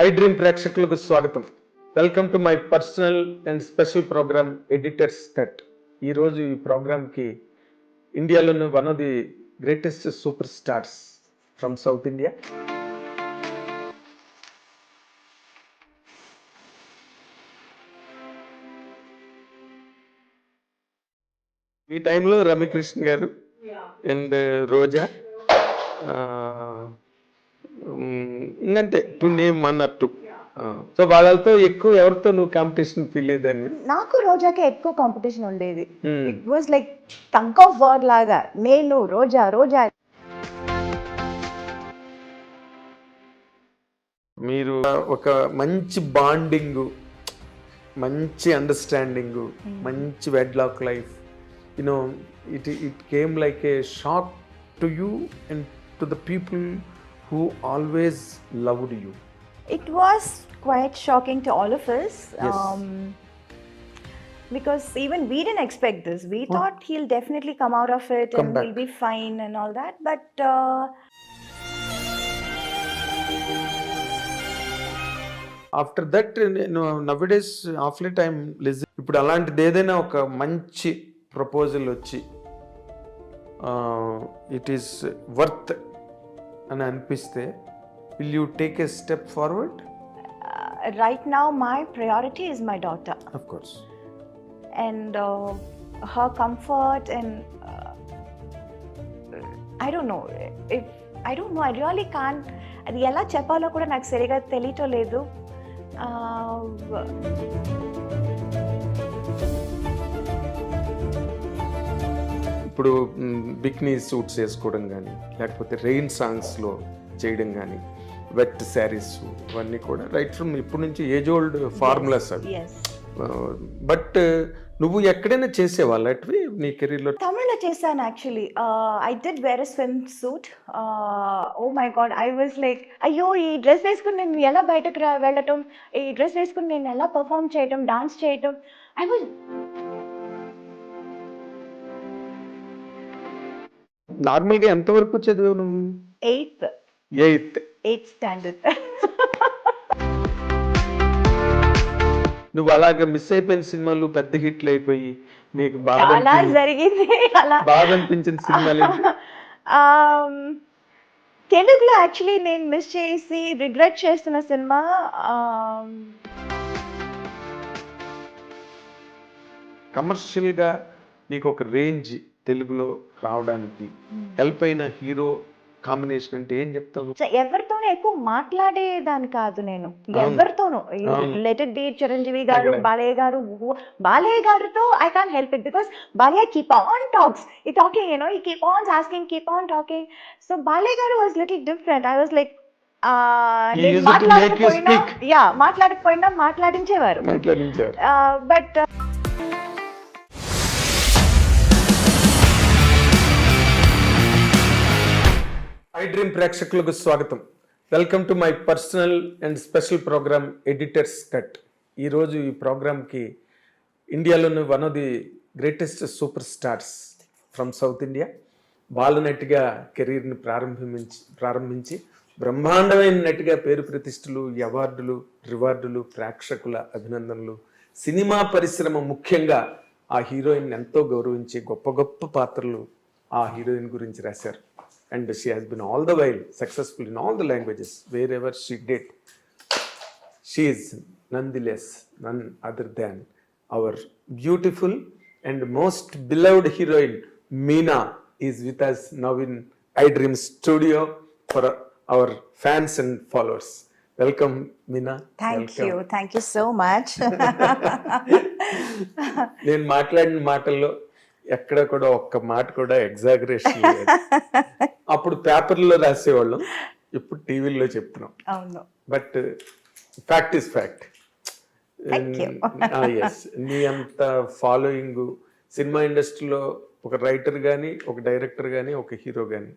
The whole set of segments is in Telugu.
ఐ డ్రీమ్ ప్రేక్షకులకు స్వాగతం. Welcome to my personal and special programme editors cut. ఈరోజు ఈ ప్రోగ్రామ్కి ఇండియాలోని one of the greatest super stars from south India, ఈ టైంలో రమ్యకృష్ణ గారు అండ్ రోజా, ఇంకంటే టు నేమ్ అన్నట్టు. సో వాళ్ళతో ఎక్కువ ఎవరితో నువ్వు కాంపిటీషన్ ఫీల్ అయ్యేదాన్ని? నాకు రోజాకి ఎక్కువ కాంపిటీషన్ ఉండేది. It was like tug of war లాగా, నేను రోజా రోజా. మీరు ఒక మంచి బాండింగ్, మంచి అండర్స్టాండింగ్, మంచి wedlock life, you know it came like a shock to you and to the people who always loved you. It was quite shocking to all of us. Yes. Because even we didn't expect this. We thought he'll definitely come out of it Come and back. he'll be fine and all that. But after that nowadays of late I'm listen. ఇప్పుడు అలాంటిది ఏదైనా ఒక మంచి ప్రపోజల్ వచ్చి ఇట్ ఈస్ వర్త్ అని అనిపిస్తే, will you take a step forward? right now my priority is my daughter of course. and her comfort and I don't know if I don't know, I really can't. అది ఎలా చెప్పాలో కూడా నాకు సరిగా తెలియటం లేదు. ఇప్పుడు బిక్నీ సూట్స్ వేసుకోవడం కానీ, లేకపోతే రెయిన్ సాంగ్స్లో చేయడం కానీ, వెట్ శారీస్, ఇవన్నీ కూడా రైట్ ఫ్రమ్ ఇప్పటి నుంచి ఏజ్ ఓల్డ్ ఫార్ములాస్ అవి. yes బట్ నువ్వు ఎక్కడైనా చేసేవాళ్ళు అటువి నీ కెరీర్లో? తమిళ్లో చేశాను actually. I did wear a swimsuit. Oh my god, I was like, అయ్యో ఈ డ్రెస్ వేసుకుని నేను ఎలా బయటకు వెళ్ళటం, ఈ డ్రెస్ వేసుకుని నేను ఎలా పర్ఫామ్ చేయటం, డాన్స్ చేయటం. ఐ వాజ్ నార్మల్గా ఎంతవరకు చదివావు నువ్వు? Eighth standard. నువ్వు అలాగ మిస్ అయిపోయిన సినిమాలు పెద్ద హిట్లు అయిపోయి నీకు అలా జరిగింది. అలా బాగా అనిపించిన సినిమాలు? తెలుగులో యాక్చువల్లీ నేను మిస్ చేసి రిగ్రెట్ చేస్తున్న సినిమా కమర్షియల్గా నీకు ఒక రేంజ్ తెలుగులో రావడానికి హెల్ప్ అయిన హీరో కాంబినేషన్ అంటే ఏం చెప్తావు? ఎవరితోనూ ఎక్కువ మాట్లాడేదాన్ని కాదు నేను, ఎవరితోనూ. లెట్ ఇట్ బి చిరంజీవి గారు, బాలయ్య గారితో I can't help it because Balayya keep on talking, you know, he keep on asking, keep on talking. So Balayya గారు was little different. I was like మాట్లాడకపోయినా మాట్లాడించేవారు. బట్ ఐ డ్రీమ్ ప్రేక్షకులకు స్వాగతం. Welcome to my personal and special programme editors cut. ఈరోజు ఈ ప్రోగ్రామ్కి ఇండియాలోని one of the greatest super stars from south India, బాలనటిగా కెరీర్ని ప్రారంభించి బ్రహ్మాండమైన నటిగా పేరు ప్రతిష్టలు, అవార్డులు, రివార్డులు, ప్రేక్షకుల అభినందనలు, సినిమా పరిశ్రమ ముఖ్యంగా ఆ హీరోయిన్ ఎంతో గౌరవించి గొప్ప గొప్ప పాత్రలు ఆ హీరోయిన్ గురించి రాశారు. And she has been all the while successful in all the languages wherever she did. She is nonetheless none other than our beautiful and most beloved heroine Meena is with us now in I Dream studio for our fans and followers. Welcome Meena. Thank you so much. నేను మాట్లాడిన మాటల్లో ఎక్కడ కూడా ఒక్క మాట కూడా ఎగ్జాగరేషన్ లేదు. అప్పుడు పేపర్లో రాసేవాళ్ళం, ఇప్పుడు టీవీలో చెప్తున్నాం. అవును, but fact is fact. Yes, నీ అంత ఫాలోయింగ్ సినిమా ఇండస్ట్రీలో ఒక రైటర్ కానీ, ఒక డైరెక్టర్ కానీ, ఒక హీరో కానీ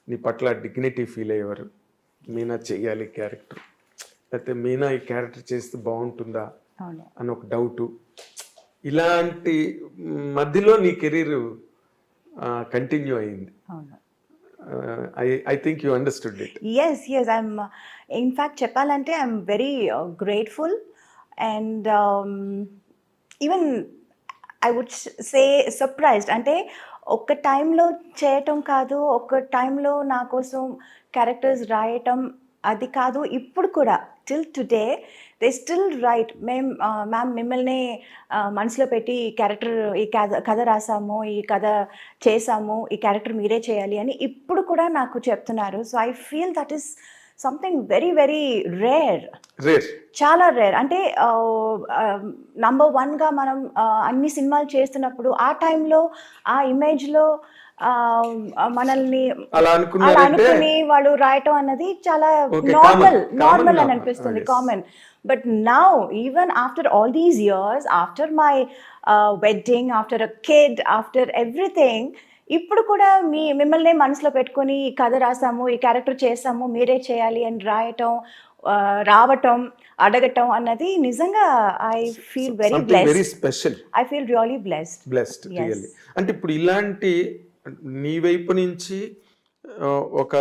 నీ పట్ల డిగ్నిటీ ఫీల్ అయ్యేవారు. మీనా చెయ్యాలి క్యారెక్టర్, లేకపోతే మీనా ఈ క్యారెక్టర్ చేస్తే బాగుంటుందా అని ఒక డౌటు. ఇలాంటి మధ్యలో నీ కెరీర్ కంటిన్యూ అయింది. I think you understood it. yes, I'm in fact చెప్పాలంటే I'm very grateful and even I would say surprised. అంటే ఒక టైంలో చేయటం కాదు, ఒక టైంలో నా కోసం క్యారెక్టర్స్ రాయటం అది కాదు, ఇప్పుడు కూడా till today they still right. Ma'am మిమ్మల్ని మనసులో పెట్టి ఈ క్యారెక్టర్, ఈ కథ రాసాము, ఈ కథ చేసాము, ఈ క్యారెక్టర్ మీరే చేయాలి అని ఇప్పుడు కూడా నాకు చెప్తున్నారు. So I feel that is something very very rare, చాలా రేర్. అంటే నంబర్ వన్గా మనం అన్ని సినిమాలు చేస్తున్నప్పుడు ఆ టైంలో ఆ ఇమేజ్లో మనల్ని అలా అనుకుని వాళ్ళు రాయటం అన్నది చాలా నార్మల్ అని అనిపిస్తుంది, common. But now even after all these years, after my wedding, after a kid, after everything, ఇప్పుడు కూడా మిమ్మల్ని మనసులో పెట్టుకొని ఈ కథ రాసాము, ఈ క్యారెక్టర్ చేసాము, మీరే చేయాలి అని రాయటం, రావటం, అడగటం అన్నది నిజంగా I feel very special. I feel really blessed. Really. అంటే ఇప్పుడు ఇలాంటి నీ వైపు నుంచి ఒక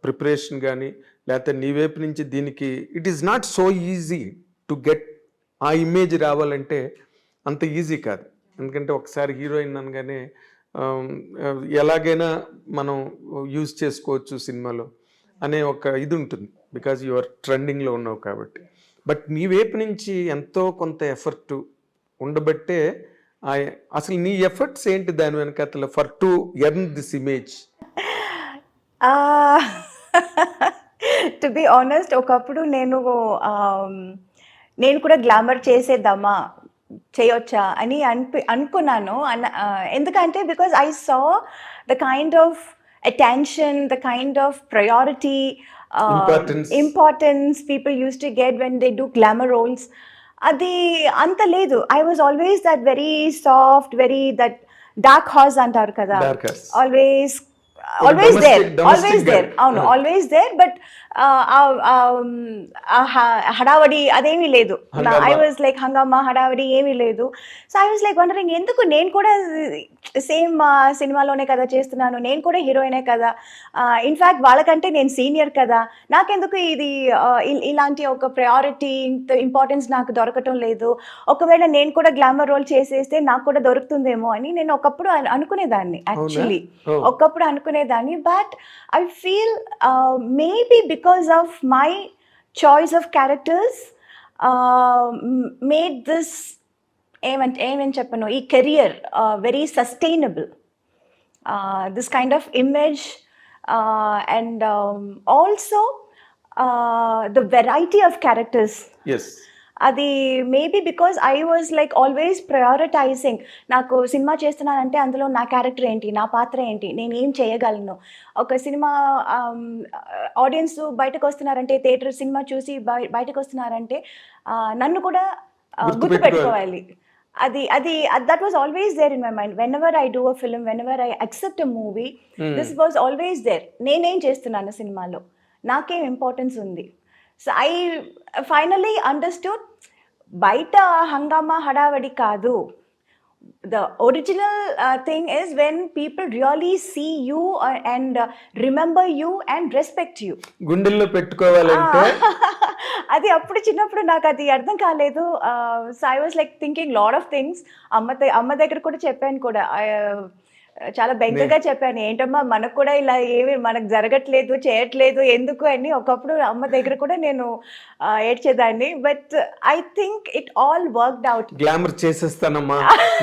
ప్రిపరేషన్ కానీ, లేకపోతే నీ వైపు నుంచి దీనికి it is not so easy to get ఆ ఇమేజ్ రావాలంటే అంత ఈజీ కాదు. ఎందుకంటే ఒకసారి హీరోయిన్ అనగానే ఎలాగైనా మనం యూజ్ చేసుకోవచ్చు సినిమాలో అనే ఒక ఇది ఉంటుంది, బికాజ్ యు ఆర్ ట్రెండింగ్లో ఉన్నావు కాబట్టి. బట్ నీ వైపు నుంచి ఎంతో కొంత ఎఫర్ట్ ఉండబట్టే అసలు నీ ఎఫర్ట్స్ ఏంటి దాని వెనకాల for to earn this image? To be honest, ఒకప్పుడు నేను కూడా గ్లామర్ చేసేద్దామా, చేయొచ్చా అని అనుకున్నాను. ఎందుకంటే because I saw the kind of attention, the kind of priority, importance people used to get when they do glamour roles. అది అంత లేదు. I was always that very soft, very that dark horse అంటారు కదా, ఆల్వేస్ దేర్. అవును, ఆల్వేస్ దేర్. బట్ హడావడి అదేమీ లేదు. ఐ వాజ్ లైక్ హంగామా, హడావడి ఏమీ లేదు. So I was like wondering, ఎందుకు నేను కూడా సేమ్ సినిమాలోనే కదా చేస్తున్నాను, నేను కూడా హీరోయినే కదా, ఇన్ఫ్యాక్ట్ వాళ్ళకంటే నేను సీనియర్ కదా, నాకెందుకు ఇది ఇలాంటి ఒక ప్రయారిటీ, ఇంపార్టెన్స్ నాకు దొరకటం లేదు, ఒకవేళ నేను కూడా గ్లామర్ రోల్ చేసేస్తే నాకు కూడా దొరుకుతుందేమో అని నేను ఒకప్పుడు అనుకునేదాన్ని. యాక్చువల్లీ ఒకప్పుడు అనుకునేదాన్ని. But I feel maybe because of my choice of characters made this ఏమని చెప్పను, ఈ career very sustainable. This kind of image and also the variety of characters. అది maybe because I was like always prioritising. నాకు సినిమా చేస్తున్నానంటే అందులో నా క్యారెక్టర్ ఏంటి, నా పాత్ర ఏంటి, నేను ఏం చేయగలను. ఒక సినిమా ఆడియన్స్ బయటకు వస్తున్నారంటే, థియేటర్ సినిమా చూసి బయటకు వస్తున్నారంటే నన్ను కూడా గుర్తుపెట్టుకోవాలి. that was always there in my mind. Whenever I do a film, whenever I accept a movie, this was always there. నేనేం చేస్తున్నాను సినిమాలో, నాకేం ఇంపార్టెన్స్ ఉంది. సో ఐ ఫైనలీ అండర్స్టూడ్, బయట హంగామా హడావడి కాదు. The original thing is when people really see you and remember you and respect you. గుండెల్లో పెట్టుకోవాలంటే అది అప్పుడు చిన్నప్పుడు నాకు అది అర్థం కాలేదు. So I was like thinking lot of things. అమ్మ దగ్గర కూడా చెప్పాను కూడా, చాలా బెంగగా చెప్పాను, ఏంటమ్మా మనకు కూడా ఇలా ఏమి మనకు జరగట్లేదు, చేయట్లేదు ఎందుకు అని. ఒకప్పుడు అమ్మ దగ్గర కూడా నేను ఏడ్చేదాన్ని. But I think it all worked out. Glamour చేసేస్తానమ్మా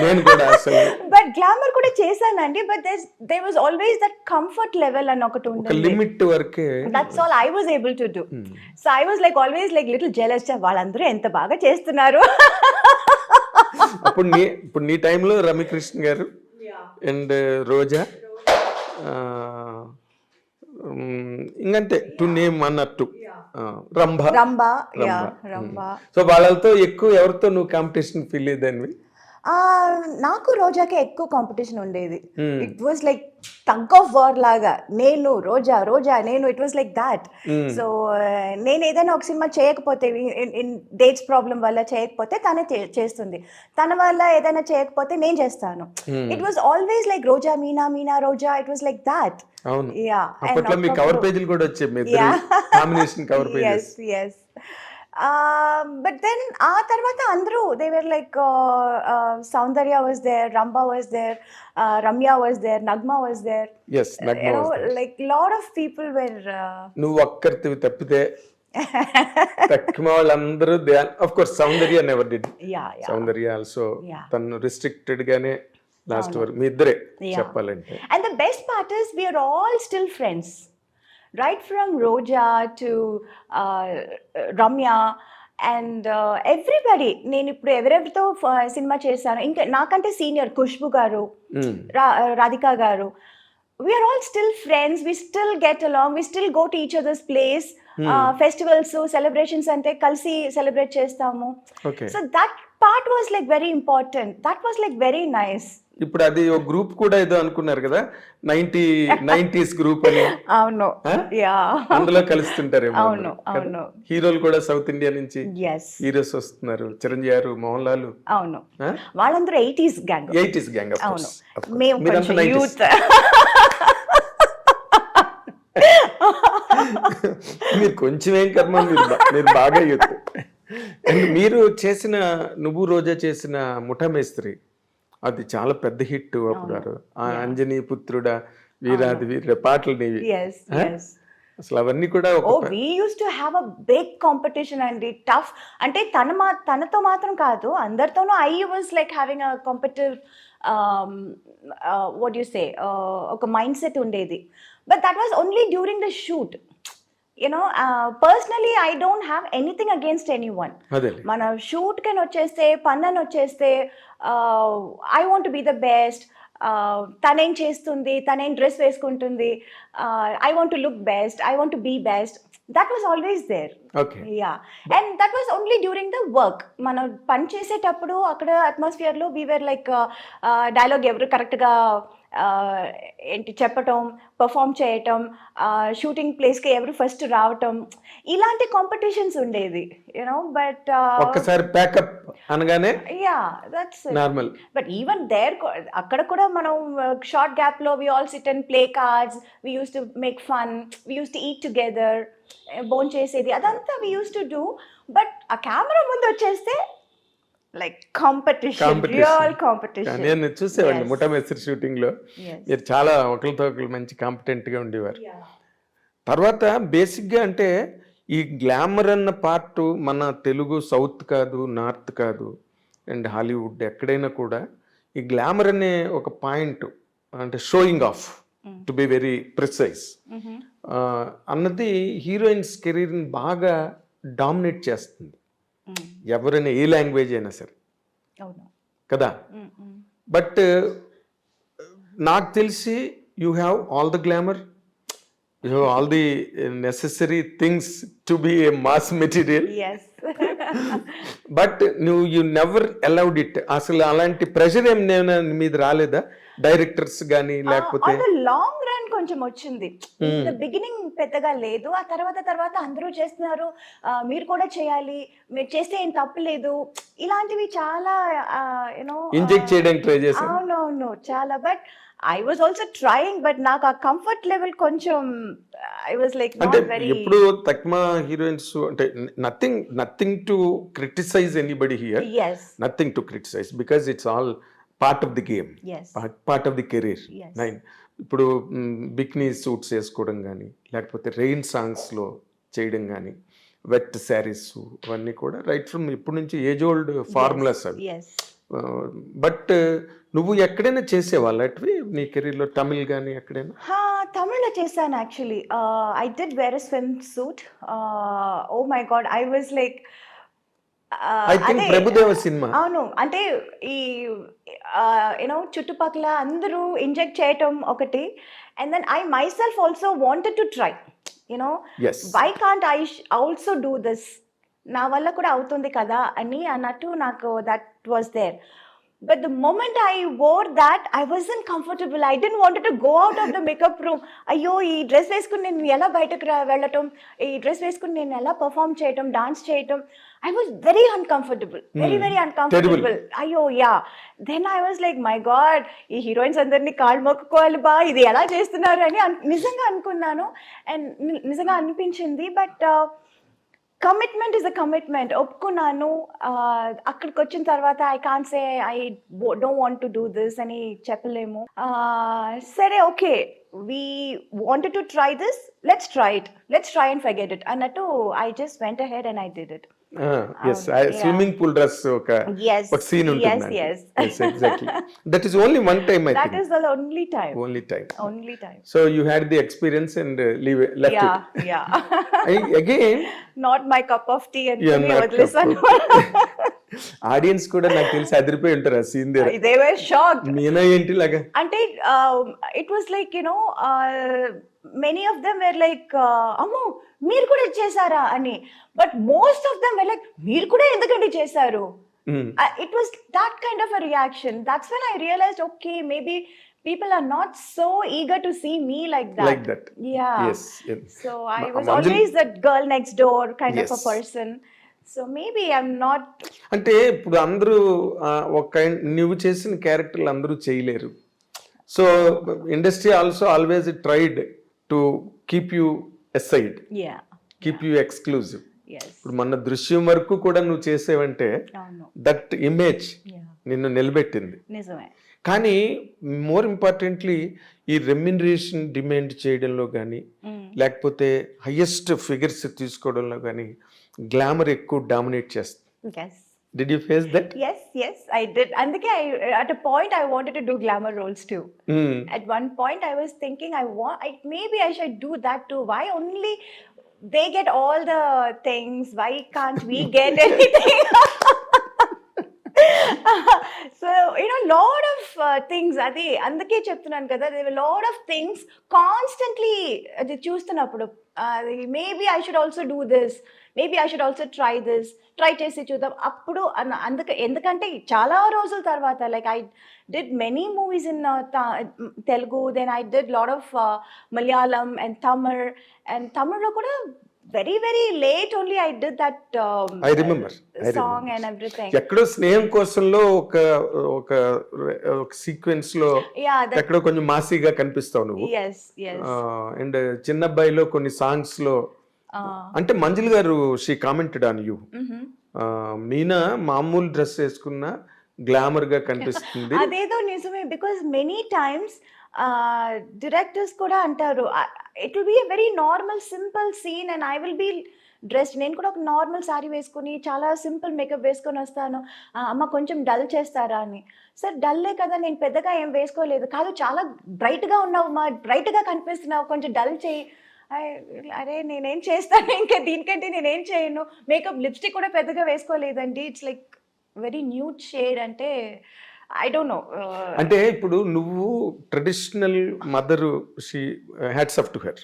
నేను కూడా అసలు. బట్ గ్లామర్ కూడా చేశానండి. But there was always that comfort level అని ఒకటి ఉంది, లిమిట్ వరకే. That's all I was able to do. So I was like always like little jealous, వాళ్ళందరూ ఎంత బాగా చేస్తున్నారు. ఇప్పుడు నీ టైంలో రమ్యకృష్ణ గారు అండ్ రోజా, ఇంకంతే టు నేమ్ అన్నట్టు, రంభ. సో వాళ్ళతో ఎక్కువ ఎవరితో నువ్వు కాంపిటీషన్ ఫీల్ అయ్యేదానివి? నాకు రోజాకి ఎక్కువ కాంపిటీషన్ ఉండేది. Hmm. It was like tug of war లాగా, నేను రోజా రోజా నేను, it was like that. Hmm. So నేను ఏదైనా ఒక సినిమా చేయకపోతే, ఇన్ డేట్స్ ప్రాబ్లం వల్ల చేయకపోతే తనే చేస్తుంది, తన వల్ల ఏదైనా చేయకపోతే నేను చేస్తాను. Hmm. It was always like Roja Meena, Meena Roja, it was like that. అవును, యా, అప్పట్లో మీ కవర్ పేజీలు కూడా వచ్చాయి, మీ ఇద్దరి combination cover pages. yes. But then ఆ తర్వాత అందరూ they were like Saundarya was there, Ramba was there, Ramya was there, Nagma was there. Yes, Nagma You know, was there. like lot of people were నువ్వు ఒక్కరివి తప్పితే తక్కువ వాళ్ళందరూ they of course Soundarya never did. yeah. Soundarya also Yeah. తను రిస్ట్రిక్టెడ్ గానే లాస్ట్ వరకు మీ ఇద్దరే Yeah. చెప్పాలంటే. And the best part is we are all still friends, right from Roja to Ramya and everybody. నేను ఇప్పుడు ఎవరెవరితో సినిమా చేశాను, ఇంకా నాకంటే సీనియర్ ఖుష్బు గారు, రాధికా గారు, we are all still friends, we still get along, we still go to each other's place. Festivals, celebrations అంటే కలిసి సెలబ్రేట్ చేస్తాము. Okay, So that part was like very important, that was like very nice. ఇప్పుడు అది ఒక గ్రూప్ కూడా ఏదో అనుకున్నారు కదా, 90s గ్రూప్ అని. అవును, యా, అందులో కలుస్తుంటారేమో. అవును, అవును. హీరోలు కూడా సౌత్ ఇండియా నుంచి ఎస్, హీరోస్ వస్తున్నారు, చిరంజీవి గారు, మోహన్ లాల్. అవును, వాళ్ళందరూ 80s గ్యాంగ్. 80s gang. అవును, మేము కొంచెం యూత్. మీరు కొంచెం ఏం కర్మ, మీరు బాగా యూత్. అండ్ మీరు చేసిన నువ్వు రోజా చేసిన ముఠా మేస్త్రి అది చాలా పెద్ద హిట్ అప్పుడు. ఆ అంజనీ పుత్రుడా, వీరాది వీర పాటలు నీవి. yes yes అసలు అవన్నీ కూడా we used to have a big competition and it tough. అంటే తనతో మాత్రం కాదు, అందరితోనూ I was like having a competitive what do you say, ఒక మైండ్ సెట్ ఉండేది. But that was only during the shoot. You know, personally I don't have anything against anyone. మన షూట్ కని వచ్చేస్తే, పన్నని వచ్చేస్తే, I want to be the best, తనేం చేస్తుంది, తనేం డ్రెస్ వేసుకుంటుంది, I want to look best, I want to be best. That was always there. Okay. Yeah. And that was only during the work. మనం పని చేసేటప్పుడు అక్కడ అట్మాస్ఫియర్ లో we were like డైలాగ్ ఎవరు కరెక్ట్ గా ఏంటి చెప్పటం, పర్ఫామ్ చేయటం, షూటింగ్ ప్లేస్కి ఎవరు ఫస్ట్ రావటం, ఇలాంటి కాంపిటీషన్స్ ఉండేది, యూనో. బట్ ఒక్కసారి ప్యాకప్ అనగానే yeah, that's normal. But even there అక్కడ కూడా మనం షార్ట్ గ్యాప్ లో we all sit and play cards, we use to make fun, we use to eat together, బోన్ చేసేది, అదంతా we use to do. But ఆ కెమెరా ముందు వచ్చేస్తే లైక్ కాంపిటీషన్, రియల్ కాంపిటీషన్. నేను చూసేవాడిని ముఠా మేస్త్రి షూటింగ్ లో, మీరు చాలా ఒకరితో ఒకరు మంచి కాంపిటెంట్ గా ఉండేవారు. తర్వాత బేసిక్ గా అంటే ఈ గ్లామర్ అన్న పార్ట్ మన తెలుగు సౌత్ కాదు, నార్త్ కాదు, అండ్ హాలీవుడ్ ఎక్కడైనా కూడా ఈ గ్లామర్ అనే ఒక పాయింట్, అంటే showing off to be very precise అన్నది హీరోయిన్స్ కెరీర్ని బాగా డామినేట్ చేస్తుంది, ఎవరైనా ఏ లాంగ్వేజ్ అయినా సరే కదా. బట్ నాకు తెలిసి you have all the glamour, you have all the necessary things to be A mass material. But నువ్వు యూ నెవర్ అలౌడ్ ఇట్. అసలు అలాంటి ప్రెషర్ ఏం మీద రాలేదా డైరెక్టర్స్ కానీ, లేకపోతే లాంగ్ రన్ కొంచెం వచ్చింది, బిగినింగ్ పెద్దగా లేదు. ఆ తర్వాత అందరూ చేస్తున్నారు, మీరు కూడా చేయాలి, మీరు చేస్తే ఏం తప్పలేదు, ఇలాంటివి చాలా యూనో ఇంజెక్ట్ చేయడానికి ట్రై చేశాను. అవునవును, చాలా. But I was also trying, but నాకు ఆ కంఫర్ట్ లెవెల్ కొంచెం ఐ వాజ్ లైక్ అంటే ఎప్పుడు తక్కువ హీరోయిన్స్ అంటే nothing to criticize anybody here, nothing to criticize, because it's all part of the game, part of the career. ఇప్పుడు బిక్నీ సూట్స్ వేసుకోవడం కానీ, లేకపోతే రెయిన్ సాంగ్స్లో చేయడం కానీ, వెట్ శారీస్, అవన్నీ కూడా రైట్ ఫ్రమ్ ఇప్పటి నుంచి ఏజ్ ఓల్డ్ ఫార్ములాస్ అవి. బట్ నువ్వు ఎక్కడైనా చేసేవాళ్ళు అటువి నీ కెరీర్లో, తమిళ్ కానీ ఎక్కడైనా? తమిళ్లో చేశాను actually. I did wear a swimsuit. Oh my god, I was like Prabhu Deva సినిమా. అవును, అంటే ఈ యూనో చుట్టుపక్కల అందరూ ఇంజెక్ట్ చేయటం ఒకటి, and then I myself also wanted to try, you know, why can't I also do this, నా వల్ల కూడా అవుతుంది కదా అని అన్నట్టు నాకు that was there. But the moment I wore that, I wasn't comfortable. I didn't wanted to go out of the makeup room. అయ్యో ఈ డ్రెస్ వేసుకుని నేను ఎలా బయటకు వెళ్ళటం, ఈ డ్రెస్ వేసుకుని నేను ఎలా పర్ఫామ్ చేయటం, డాన్స్ చేయటం, I was very uncomfortable, very uncomfortable. అయ్యో yeah, then I was like my god, ఈ హీరోయిన్స్ అందరినీ కాళ్ళు మొక్కుకోవాలి బా, ఇది ఎలా చేస్తున్నారు అని నిజంగా అనుకున్నాను అండ్ నిజంగా అనిపించింది. But commitment is a commitment, ఒప్పుకున్నాను. అక్కడికి వచ్చిన తర్వాత I can't say I don't want to do this అని చెప్పలేము. సరే okay, we wanted to try this, let's try and forget it అన్నట్టు I just went ahead and I did it. Swimming pool dress ఒక సీన్ ఉంటుంది. Exactly that is only one time. I think that is the only time. So you had the experience and left it. Yeah again not my cup of tea అని వదిలేసాను. ఆడియన్స్ కూడా నాకు తెలిసి అదిరిపోయి ఉంటారు ఆ సీన్ దగ్గర. They were shocked. మీనా ఏంటి లాగా అంటే it was like you know many of them were like అమ్మో మీరు కూడా చేశారా అని, but most of them were like మీరు కూడా ఎందుకండి చేశారు. It was that kind of a reaction. That's when I realized, okay, maybe people are not so eager to see me like that. Yeah. Yes. So I was always that girl next door kind of a person. So maybe I'm not. అంటే ఇప్పుడు అందరూ ఒక నువ్వు చేసిన క్యారెక్టర్లు అందరూ చేయలేరు. So industry also always tried to keep you aside, keep you exclusive. ఇప్పుడు మన దృశ్యం వరకు కూడా నువ్వు చేసేవంటే దట్ ఇమేజ్ నిన్ను నిలబెట్టింది. కానీ మోర్ ఇంపార్టెంట్లీ ఈ రెమ్యునరేషన్ డిమాండ్ చేయడంలో కానీ లేకపోతే హైయెస్ట్ ఫిగర్స్ తీసుకోవడంలో కానీ గ్లామర్ ఎక్కువ డామినేట్ చేస్తుంది. Did you face that? Yes, I did. And at a point I wanted to do glamour roles too. At one point I was thinking maybe I should do that too. Why only they get all the things? Why can't we get anything? So lot of things adi andake cheptunanu kada, there were lot of things constantly adi చూస్తున్నప్పుడు maybe I should also do this, maybe I should also try this, try చేసి చూద్దాం అప్పుడు ఎందుకంటే చాలా రోజుల తర్వాత like I did many movies in Telugu, then I did lot of Malayalam and తమిళ్లో కూడా very late only I did that I remember song and everything. ఎక్కడో స్నేహం కోసంలో ఒక సీక్వెన్స్ లో ఎక్కడో కొంచెం మాసీగా కనిపిస్తావు నువ్వు. అండ్ చిన్నబ్బాయిలో కొన్ని సాంగ్స్ లో అంటే మంజుల్ గారు she commented on you, Meena మామూలు డ్రెస్ వేసుకున్న గ్లామర్ గా కనిపిస్తుంది. అదేదో నిజమే, బికాస్ మెనీ టైమ్స్ డైరెక్టర్స్ కూడా అంటారు it will be a very normal simple scene and I will be dressed, నేను కూడా ఒక నార్మల్ శారీ వేసుకుని చాలా సింపుల్ మేకప్ వేసుకొని వస్తాను, అమ్మ కొంచెం డల్ చేస్తారా అని. సార్ డల్లే కదా, నేను పెద్దగా ఏం వేసుకోలేదు. కాదు చాలా బ్రైట్గా ఉన్నావు మా, బ్రైట్గా కనిపిస్తున్నావు, కొంచెం డల్ చేయి. అరే నేనేం చేస్తాను, ఇంకా దీనికంటే నేనేం చేయను. మేకప్ లిప్స్టిక్ కూడా పెద్దగా వేసుకోలేదండి, it's like very nude shade. అంటే ఐ డోంట్ నో. అంటే ఇప్పుడు నువ్వు traditional mother, she hats off to her.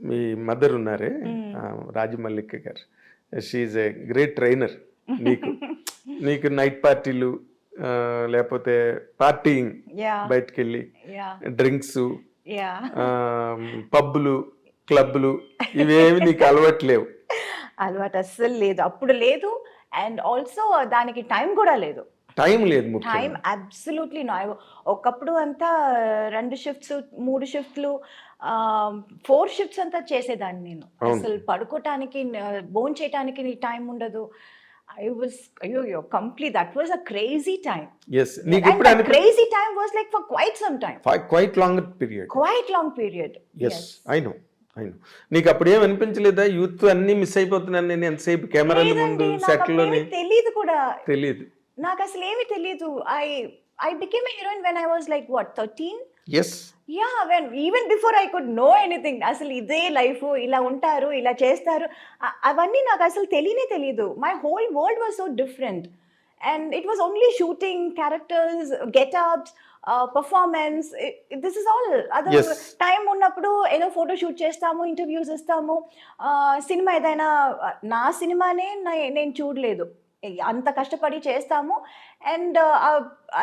మీ మదర్ ఉన్నారే Rajamallika garu, she is a great trainer. నీకు నైట్ పార్టీలు లేకపోతే పార్టీయింగ్, బయటకు వెళ్ళి డ్రింక్స్, పబ్బులు, క్లబ్లు ఇవేమి నీకు అలవాట్లేవు? అలవాటు అస్సలు లేదు, అప్పుడు లేదు. అండ్ ఆల్సో దానికి టైం కూడా లేదు. Time absolutely no. ఒకప్పుడు అంతా 2 షిఫ్ట్స్ 3 షిఫ్ట్లు 4 షిఫ్ట్స్ అంతా చేసేదాన్ని నేను. అసలు పడుకోవటానికి భోజనం చేయటానికి టైం ఉండదు. I was complete. That was a crazy time. Yes. And that crazy time was like for quite some time. Quite long period. Quite long period. Yes. I know. నీకు అప్పుడేం అనిపించలేదా యూత్ అన్ని మిస్ అయిపోతున్నాను నేను ఎంతసేపు కెమెరాల ముందు సెట్ లోనే? తెలియదు కూడా, తెలియదు నాకు అసలు ఏమీ తెలియదు. I became a heroine when I was like what 13. Yes. Yeah, even before I could know anything. అసలు ఇదే లైఫ్, ఇలా ఉంటారు, ఇలా చేస్తారు, అవన్నీ నాకు అసలు తెలియదు. My whole world was so different and it was only shooting, characters, get-ups, performance. This is all other. Yes. Time ఉన్నప్పుడు ఏదో ఫోటో షూట్ చేస్తాము, ఇంటర్వ్యూస్ ఇస్తాము. సినిమా ఏదైనా, నా సినిమానే నేను చూడలేదు. అంత కష్టపడి చేస్తాము. అండ్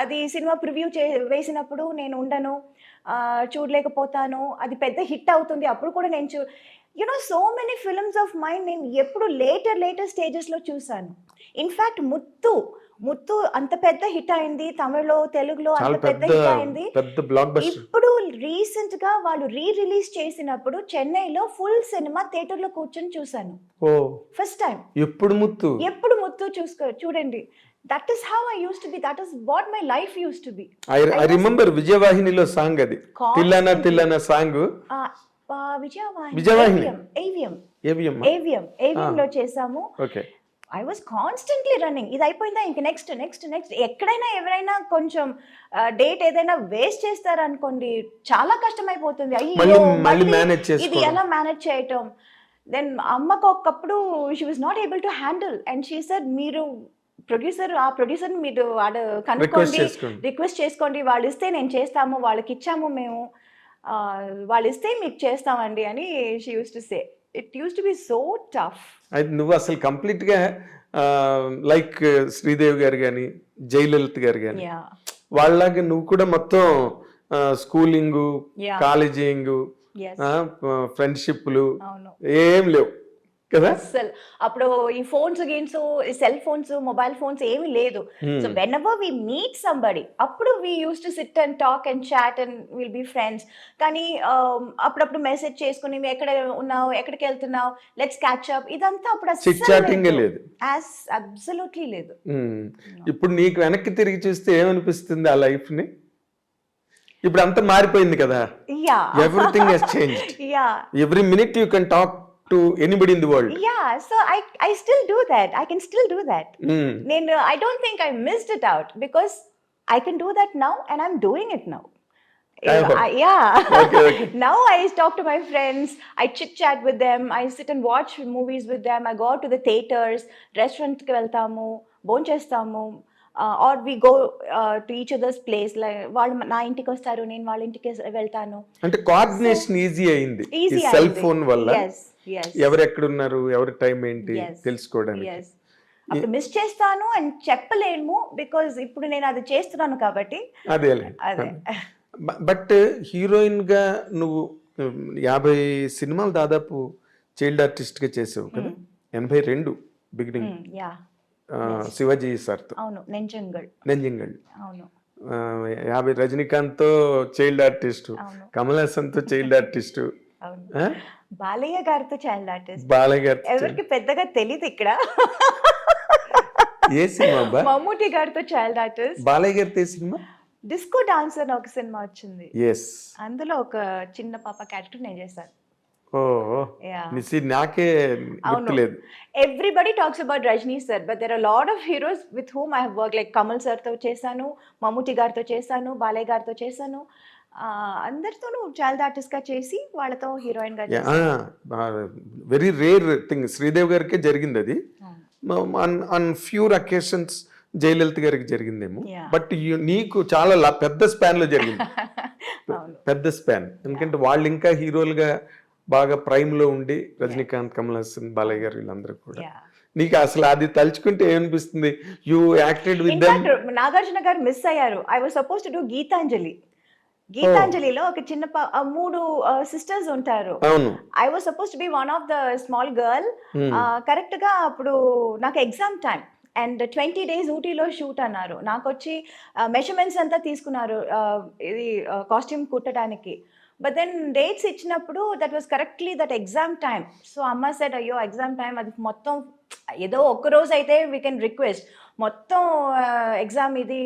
అది సినిమా ప్రివ్యూ వేసినప్పుడు నేను ఉండను, చూడలేకపోతాను. అది పెద్ద హిట్ అవుతుంది. అప్పుడు కూడా నేను so many films of mind నేను ఎప్పుడు లేటర్ స్టేజెస్‌లో చూసాను. ఇన్‌ఫాక్ట్ 'ముత్తు' అంత పెద్ద హిట్ అయింది. తమిళ్‌లో, తెలుగులో చాలా అంత పెద్ద పెద్ద హిట్ అయింది. పెద్ద బ్లాక్ బస్టర్. ఇప్పుడు రీసెంట్‌గా వాళ్ళు రిలీజ్ చేసినప్పుడు చెన్నైలో ఫుల్ సినిమా థియేటర్‌లో కూర్చొని చూసాను. Oh first time. ఎప్పుడు ముత్తు ఎప్పుడు 'ముత్తు' చూడండి. That is how I used to be. That is what my life used to be. I remember విజయవాహినిలో సాంగ్ అది తిల్లన తిల్లన సాంగ్. విజయవాహిని ఏవిఎంలో చేసాము. Okay. I was constantly running. ఇది అయిపోయిందా ఇంక నెక్స్ట్ ఎక్కడైనా ఎవరైనా కొంచెం డేట్ ఏదైనా వేస్ట్ చేస్తారనుకోండి, చాలా కష్టమైపోతుంది. మళ్ళీ అయ్యో మేనేజ్ ఇది చేసుకోవడం. ఎలా మేనేజ్ చేయటం. దెన్ అమ్మకు ఒకప్పుడు she was not able to handle and she said, మీరు ఆ ప్రొడ్యూసర్ మీరు కనుక్కోండి, రిక్వెస్ట్ చేసుకోండి, వాళ్ళు ఇస్తే నేను చేస్తాము, వాళ్ళకి ఇచ్చాము మేము, వాళ్ళు ఇస్తే మీకు చేస్తామండి అని she use to say. It use to B so tough. అయితే నువ్వు అసలు కంప్లీట్ గా లైక్ శ్రీదేవి గారు కానీ జయలలిత గారు కానీ వాళ్ళలాగా నువ్వు కూడా మొత్తం స్కూలింగ్, కాలేజింగ్, ఫ్రెండ్షిప్లు ఏం లేవు కదా. అసలు అప్పుడు ఈ phones games, cell phones, mobile phones ఏమీ లేదు. So whenever we meet somebody, అప్పుడు we use to sit and talk and chat and will be friends. కానీ అప్పుడప్పుడు మెసేజ్ చేసుకుని ఎక్కడ ఉన్నావు, ఎక్కడికి వెళ్తున్నావు, లెట్స్ క్యాచ్ అప్, ఇదంతా అప్పుడు చాటింగ్ లేదు, అబ్సల్యూట్లీ లేదు. ఇప్పుడు నీకు వెనక్కి తిరిగి చూస్తే ఏమనిపిస్తుంది ఆ లైఫ్ ని? ఇప్పుడు అంతా మారిపోయింది కదా. Everything has changed. Every minute you can talk to anybody in the world. So I still do that. I can still do that. I don't think I missed it out because I can do that now and I'm doing it now. Okay. Now I talk to my friends, I chit chat with them, I sit and watch movies with them, I go out to the theaters, restaurant ki veltamu, bonchestamu, or we go to each other's place. Like వాళ్ళు నా ఇంటికి వస్తారు, నేను వాళ్ళ ఇంటికి వెళ్తాను. అంటే కోఆర్డినేషన్ ఈజీ అయింది ఈ సెల్ ఫోన్ వల్ల. ఎవరు ఎక్కడ ఉన్నారు, ఎవరి టైం ఏంటి తెలుసుకోవడానికి. అప్పుడు మిస్ చేస్తాను అని చెప్పలేము బికాజ్ ఇప్పుడు నేను అది చేస్తున్నాను కాబట్టి. అదే బట్ హీరోయిన్ గా నువ్వు 50 సినిమాలు దాదాపు చైల్డ్ ఆర్టిస్ట్ గా చేసావు కదా. 82 బిగినింగ్ శివాజీ సార్తో. అవును, నెంజంగల్. 50 రజనీకాంత్ తో చైల్డ్ ఆర్టిస్ట్, కమల్ హాసన్ తో చైల్డ్ ఆర్టిస్ట్, బాలయ్య గారితో చైల్డ్ ఆర్టిస్ట్. బాలయ్య గారు ఎవరికి పెద్దగా తెలియదు ఇక్కడ. ఏ సినిమా? మమ్ముటి గారితో చైల్డ్ ఆర్టిస్ట్. బాలయ్య గారితో సినిమా డిస్కో డాన్సర్ అని ఒక సినిమా వచ్చింది. అందులో ఒక చిన్న పాప క్యారెక్టర్ నేను చేశాను. నాకే గుర్తులేదు. Everybody talks about Rajni sir, but there are a lot of heroes with whom I have worked, like Kamal sir తో చేశాను, మమ్ముటి గారితో చేశాను, బాలయ్య గారితో చేశాను. అందరితోనూ చైల్డ్ ఆర్టిస్ట్ గా చేసి వాళ్ళతో హీరోయిన్ గా చేశాను. Very rare thing. శ్రీదేవి గారికే జరిగింది అది. ఆన్ ఫ్యూర్ అకేషన్స్ జయలలిత గారికి జరిగిందేమో, బట్ నీకు చాలా పెద్ద స్పాన్ లో జరిగింది. పెద్ద స్పాన్, ఎందుకంటే వాళ్ళు ఇంకా హీరోలుగా బాగా ప్రైమ్ లో ఉండి, రజనీకాంత్, కమల్ హాసన్, బాలయ్య గారు వీళ్ళందరూ కూడా. నీకు అసలు అది తలుచుకుంటే ఏమనిపిస్తుంది? You acted with them. Nagarjuna garu miss అయ్యారు. I was suppose to do గీతాంజలిలో ఒక చిన్న 3 సిస్టర్స్ ఉంటారు. I was suppose to be one of the small girl. Correct గా అప్పుడు నాకు ఎగ్జామ్ టైం అండ్ 20 days ఊటీలో షూట్ అన్నారు. నాకు వచ్చి మెజర్మెంట్స్ అంతా తీసుకున్నారు ఇది కాస్ట్యూమ్ కుట్టడానికి. బట్ దెన్ డేట్స్ ఇచ్చినప్పుడు that was correctly that exam time. So అమ్మ సెడ్, అయ్యో ఎగ్జామ్ టైం, అది మొత్తం ఏదో ఒక్క రోజు అయితే వీ కెన్ రిక్వెస్ట్, మొత్తం ఎగ్జామ్ ఇది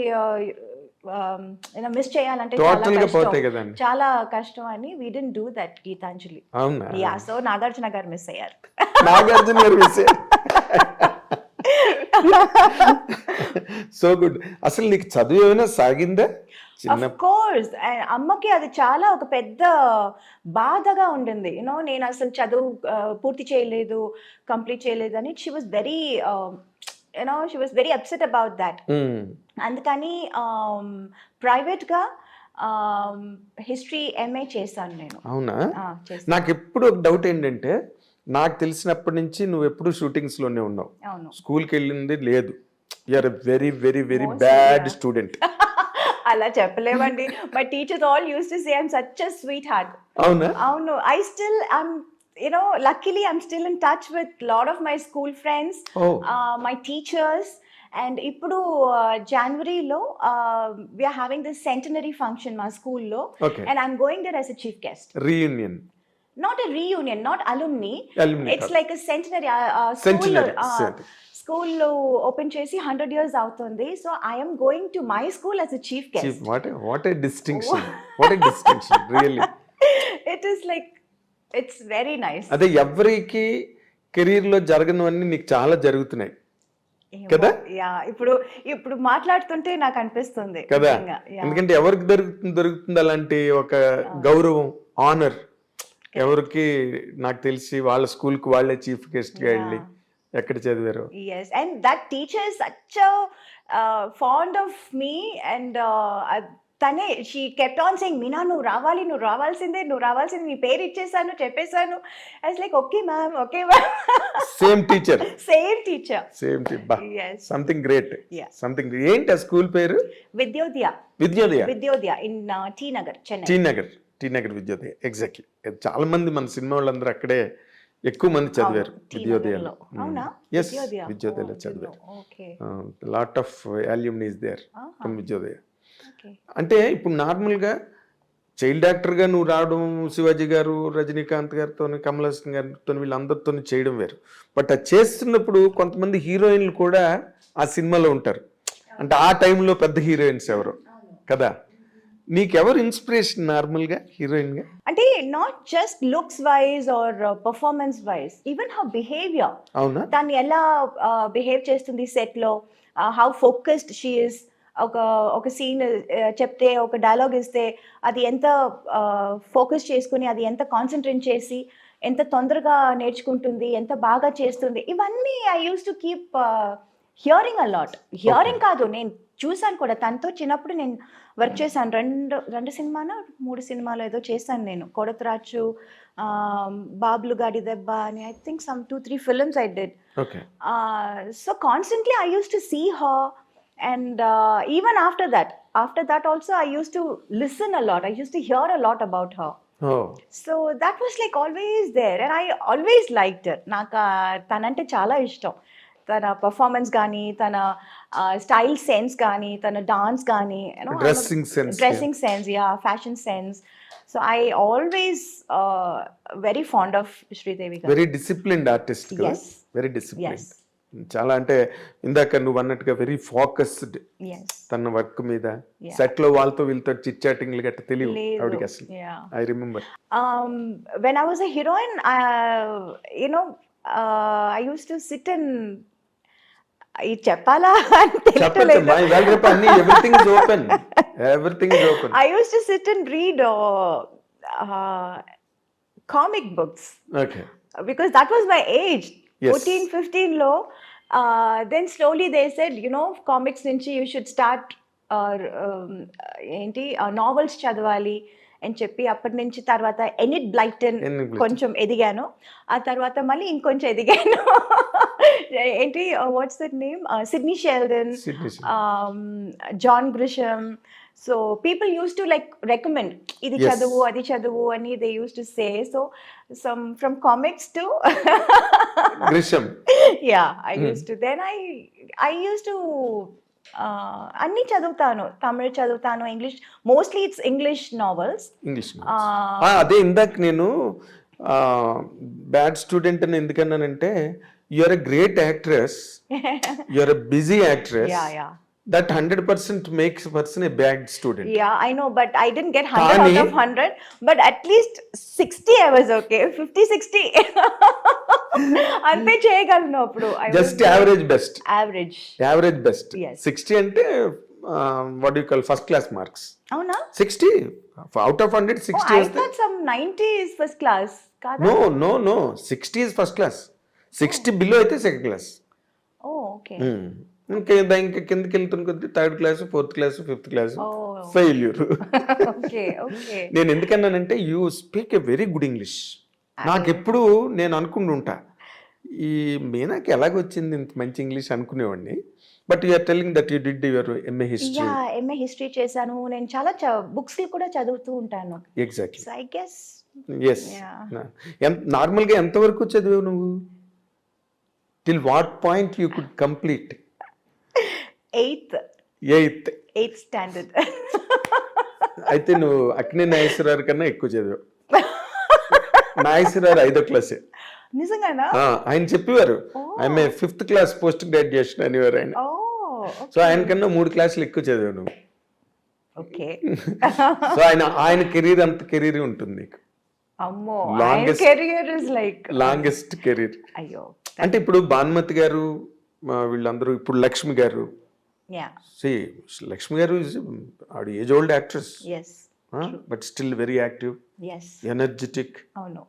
మిస్ చేయాలంటే చాలా కష్టం అని we didn't do that Gitanjali. So Nagarjuna garu miss అయ్యారు. So good. అసలు నీకు చదువు ఏమైనా సాగిందా? Of course. అమ్మకి అది చాలా ఒక పెద్ద బాధగా ఉండింది. నేను అసలు చదువు పూర్తి చేయలేదు, కంప్లీట్ చేయలేదు అని. She was very she was very upset about that. అందుకని ప్రైవేట్ గా హిస్టరీ ఎంఏ చేశాను నేను. అవునా? నాకు ఎప్పుడు ఒక డౌట్ ఏంటంటే, నాకు తెలిసినప్పటి నుంచి నువ్వు ఎప్పుడు షూటింగ్స్ లోనే ఉన్నావు, అవును. స్కూల్కి వెళ్ళింది లేదు. You're very very very bad student. అలా చెప్పలేమండి. My teachers all used to say I'm such a sweetheart. అవునా? అవును. I still luckily I'm still in touch with lot of my school friends, my teachers. And ఇప్పుడు జనవరిలో we are having this centenary function మా స్కూల్లో, and I'm going there as a chief guest. Reunion. Not a reunion, not alumni. It's like a centenary. School open చేసి 100 years అవుతుంది. So I am going to my school as a chief guest. What a distinction. What a distinction, really. It is like, it's very nice. అదే ఎవరికి కెరీర్ లో జరగనివన్నీ నీకు చాలా జరుగుతున్నాయి కదా? ఇప్పుడు మాట్లాడుతుంటే నాకు అనిపిస్తుంది కదా, ఎందుకంటే ఎవరికి దొరుకుతుంది అలాంటి ఒక గౌరవం, ఆనర్? ఎవరికి? నాకు తెలిసి వాళ్ళ స్కూల్ కి వాళ్ళే చీఫ్ గెస్ట్ గా వెళ్ళి ఎక్కడ చదివారు. yes, and that teacher is such a fond of me, and తనే she kept on saying, Meena నువ్వు రావాల్సిందే, నీ పేరు ఇచ్చేసాను, చెప్పేశాను. I was like okay ma'am, same teacher yes, something great. Something ఏంటి ఆ స్కూల్ పేరు? Vidyodaya in T Nagar, Chennai. T Nagar Vidyodaya, exactly. చాలా మంది మన సినిమా వాళ్ళందరూ అక్కడే ఎక్కువ మంది చదివారు, విద్యోదయలో. ఎస్, విద్యోదయలో చదివారు. Lot of alumni is there from Vidyodaya. అంటే ఇప్పుడు నార్మల్గా చైల్డ్ యాక్టర్గా నువ్వు రావడం, శివాజీ గారు, రజనీకాంత్ గారితో, కమల్ హాసన్ గారితో, వీళ్ళందరితో చేయడం వేరు. బట్ అది చేస్తున్నప్పుడు కొంతమంది హీరోయిన్లు కూడా ఆ సినిమాలో ఉంటారు. అంటే ఆ టైంలో పెద్ద హీరోయిన్స్ ఎవరు కదా? నీకెవరు ఇన్స్పిరేషన్ నార్మల్గా హీరోయిన్గా? అంటే not just looks wise or performance wise, even how behaviour. అవునా? దాన్ని ఎలా బిహేవ్ చేస్తుంది సెట్లో, హౌ ఫోకస్డ్ షీ ఇస్. ఒక సీన్ చెప్తే, ఒక డైలాగ్ ఇస్తే అది ఎంత ఫోకస్ చేసుకుని, అది ఎంత కాన్సన్ట్రేట్ చేసి, ఎంత తొందరగా నేర్చుకుంటుంది, ఎంత బాగా చేస్తుంది. ఇవన్నీ I used to keep hearing a lot. Hearing కాదు, నేను చూసాను కూడా. తనతో చిన్నప్పుడు నేను వర్క్ చేశాను. రెండు సినిమాలో 3 సినిమాలు ఏదో చేశాను నేను. కొడతరాచు, బాబులు గాడి దెబ్బ అని, I think some 2-3 films I did. So constantly I used to see her. And even after that also I used to listen a lot. I used to hear a lot about her. So that was like always there, and I always liked her. Naka tanante chala ishtam. Tana performance gaani, tana style sense gaani, tana dance gaani, dressing sense, yeah, fashion sense. So I always very fond of Sridevi garu. Very disciplined artist kada? Yes, very disciplined. Yes. చాలా, అంటే ఇందాక నువ్వు అన్నట్టుగా వెరీ ఫోకస్డ్ తన వర్క్ మీద. సెట్ లో వాళ్ళతో వీళ్ళతో చిట్ చాటింగ్లు గట్ట తెలియదు ఆవిడకి అసలు. I remember when I was a heroine, I used to sit and చెప్పాలా చెప్పండి, everything is open. I used to sit and read comic books. Okay. Because that was my age. 14-15 లో. Then slowly they said, comics నుంచి you should start novels చదవాలి అని చెప్పి, అప్పటి నుంచి తర్వాత ఎనిట్ బ్లైటన్ కొంచెం ఎదిగాను. ఆ తర్వాత మళ్ళీ ఇంకొంచెం ఎదిగాను. What's that name, Sidney Sheldon, John Grisham. So people used to like recommend, idi chadavu, adi chadavu ani they used to say. So some from comics to Grisham. Yeah, I used to. Then I used to అన్ని చదువుతాను. తమిళ్ చదువుతాను, English, mostly it's English novels. అదే ఇందాక నేను బ్యాడ్ స్టూడెంట్ అని ఎందుకన్నానంటే, you are a great actress, you are a busy actress. That 100% makes a person a bad student. Yeah, I know, but I didn't get 100 out of 100, but at least 60 I was okay. 50-60 ante cheyagalnu appudu. Just average best. Average best. Yes. 60 ante what do you call first class marks? Avuna? 60 out of 100, 60 is. I thought some 90 is first class. Kada? No, 60 is first class. 60 below aithe second class. Oh, okay. ఇంకా కిందకి వెళ్తున్న కొద్ది 3rd class, 4th class, 5th class failure. నేను ఎందుకన్నానంటే, you speak a very good English. నాకెప్పుడు నేను అనుకుంటుంటా ఈ మీనాకి ఎలాగొచ్చింది ఇంత మంచి ఇంగ్లీష్ అనుకునేవాడిని. But you're telling that you did your M A history. Yeah, M A history చేశాను. నేను చాలా బుక్స్ కూడా చదువుతూ ఉంటాను. Exactly. So I guess yes. నార్మల్గా ఎంతవరకు చదివావు నువ్వు? Till what point you could complete? Eighth standard. అయితే నువ్వు అక్కినే నాగేశ్వరరావు కన్నా ఎక్కువ చదివావు. నాగేశ్వరరావు 5వ క్లాసే. నిజంగానా? ఆయన చెప్పేవారు ఆమె 5th క్లాస్ పోస్ట్ గ్రాడ్యుయేషన్ అనేవారు ఆయన. సో ఆయన కన్నా 3 క్లాసులు ఎక్కువ చదివావు నువ్వు. ఓకే. సో ఆయన కెరీర్ అంత కెరీర్ ఉంటుంది నీకు. అమ్మో, career is like longest career. అయ్యో. అంటే ఇప్పుడు భానుమతి గారు వీళ్ళందరూ, ఇప్పుడు లక్ష్మి గారు. లక్ష్మి గారు ఆవిడ age old actress, but still very active, energetic. అవును.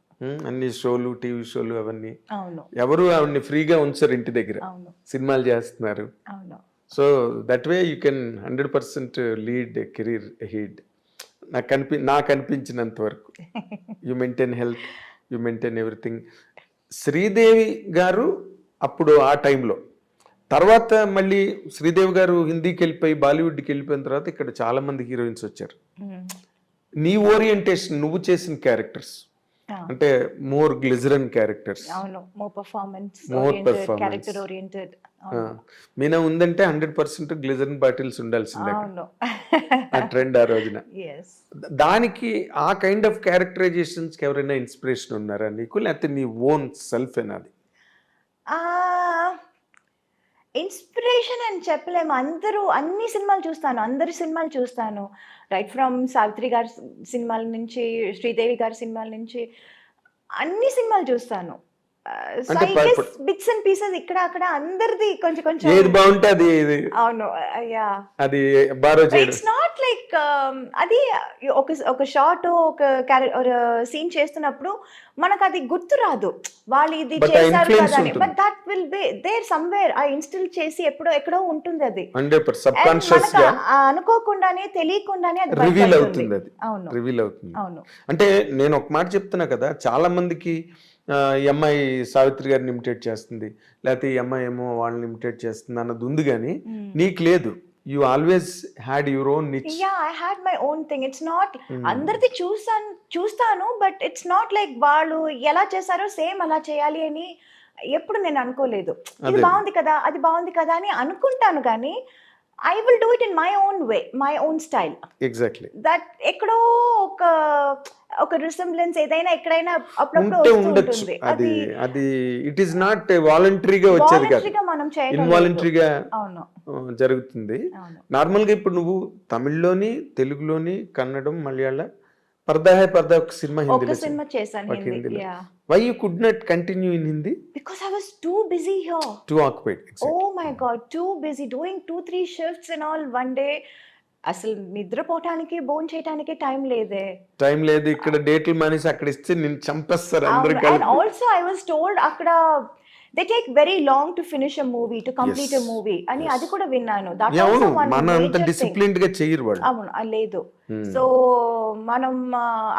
అన్ని షోలు, టీవీ షోలు అవన్నీ. అవును. ఎవరు ఆవిడని ఫ్రీగా ఉంచారు ఇంటి దగ్గర, సినిమాలు చేస్తున్నారు. So that way you can 100% lead career head. నాకు అనిపించినంత వరకు you maintain health, you maintain everything. Sridevi గారు అప్పుడు ఆ టైంలో, తర్వాత మళ్ళీ శ్రీదేవి గారు హిందీకి వెళ్ళిపోయి బాలీవుడ్కి వెళ్ళిపోయిన తర్వాత ఇక్కడ చాలా మంది హీరోయిన్స్ వచ్చారు. నీ ఓరియంటేషన్, నువ్వు చేసిన క్యారెక్టర్స్ అంటే మోర్ గ్లిజరన్ క్యారెక్టర్స్. మీనా ఉందంటే 100% గ్లిజరన్ బాటిల్స్ ఉండాల్సిందే ఆ ట్రెండ్ ఆ రోజున. దానికి ఆ కైండ్ ఆఫ్ క్యారెక్టరైజేషన్స్ ఎవరైనా ఇన్స్పిరేషన్ ఉన్నారా నీకు, లేకపోతే నీ ఓన్ సెల్ఫ్ ఏనాది? ఇన్స్పిరేషన్ అని చెప్పలేము. అన్ని సినిమాలు చూస్తాను, అందరి సినిమాలు చూస్తాను. రైట్ ఫ్రమ్ సావిత్రి గారి సినిమాల నుంచి, శ్రీదేవి గారి సినిమాల నుంచి అన్ని సినిమాలు చూస్తాను. బిట్స్ అండ్ పీసెస్ ఇక్కడ అక్కడ అందరిది కొంచెం కొంచెం. ఏది బాగుంటే అది. అవును. అది బారో చేయడం. ఇట్స్ నాట్ లైక్ అది ఒక షార్ట్, ఒక సీన్ చేస్తున్నప్పుడు మనకు అది గుర్తు రాదు, వాళ్ళు ఇది చేశారు కదా అని. But that will be there somewhere. ఆ ఇన్స్టిల్ చేసి ఎక్కడో ఉంటుంది అది. అనుకోకుండానే, తెలియకుండానే అది రివీల్ అవుతుంది. అది అవును, రివీల్ అవుతుంది. అవును. అంటే నేను ఒక మాట చెప్తున్నా కదా, చాలా మందికి ఈ అమ్మాయి సావిత్రి గారిని ఇమిటేట్ చేస్తుంది, లేకపోతే ఈ అమ్మాయి ఏమో వాళ్ళని ఇమిటేట్ చేస్తుంది అన్నది ఉంది, కానీ నీకు లేదు. You always had your own niche. I had my own thing. It's not అందరిది చూస్తాను, బట్ ఇట్స్ నాట్ లైక్ వాళ్ళు ఎలా చేశారో సేమ్ అలా చేయాలి అని ఎప్పుడు నేను అనుకోలేదు. ఇది బాగుంది కదా, అది బాగుంది కదా అని అనుకుంటాను, కానీ I will do it in my own way, my own style. Exactly. That ఎక్కడో ఒక రిసెంబ్లెన్స్ ఏదైనా ఎక్కడైనా అప్పుడప్పుడు ఉంటుంది. అది ఇట్ ఈస్ నాట్ వాలంటరీగా వచ్చేది కాదు, మనం చేయడం ఇన్వాలంటరీగా జరుగుతుంది. నార్మల్గా ఇప్పుడు నువ్వు తమిళ్లోని, తెలుగులోని, కన్నడం, మలయాళ, పర్దా హై పర్దా ఒక సినిమా చేశాను హిందీలో. Why you could not continue in Hindi? Because I was too busy here. Too occupied. Exactly. Oh my God, too busy doing 2-3 shifts and all one day. అసలు నిద్రపోవటానికి, భోజనం చేయడానికి టైం లేదే. టైం లేదు. ఇక్కడ డేట్లు మానేసి అక్కడ ఇస్తే నిన్ను చంపేస్తారు అందరూ. And also I was told అక్కడ they take very long to finish a movie, to complete a movie అని అది కూడా విన్నాను. That also one మన అంత డిసిప్లిన్డ్ గా చేయరు వాళ్ళు. అవును, లేదు. సో మనం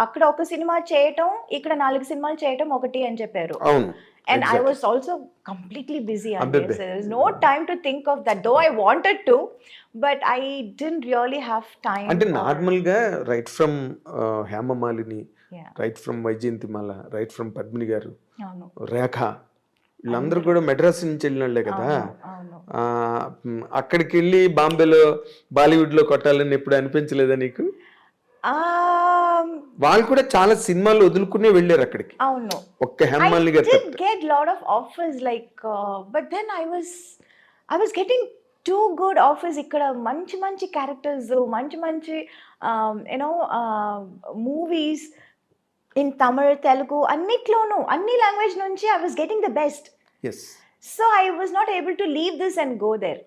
అక్కడ ఒక సినిమా చేయటం, ఇక్కడ 4 సినిమాలు చేయటం ఒకటి అని చెప్పారు. అవును. And I was also completely busy on this. There was no time to think of that, though I wanted to, but I didn't really have time. అంటే నార్మల్ గా right from Hema Malini, right from Vyjayanthimala, right from Padmini garu, Rekha, వీళ్ళందరూ కూడా మెడ్రాస్ నుంచి వెళ్ళినోళ్లే కదా. అక్కడికి వెళ్ళి బాంబేలో, బాలీవుడ్ లో కొట్టాలని ఎప్పుడు అనిపించలేదా నీకు? వాళ్ళు కూడా చాలా సినిమాలు వదులుకునే వెళ్ళారు అక్కడికి. అవును. ఒక్క హేమమాలిని గారు get lot of offers like but then I was getting too good offers. ఇక్కడ మంచి క్యారెక్టర్స్, మంచి మూవీస్ ఇన్ తమిళ్, తెలుగు, అన్నిట్లోనూ, అన్ని లాంగ్వేజ్ నుంచి I was getting the best. Yes. So I was not able to leave this and go there.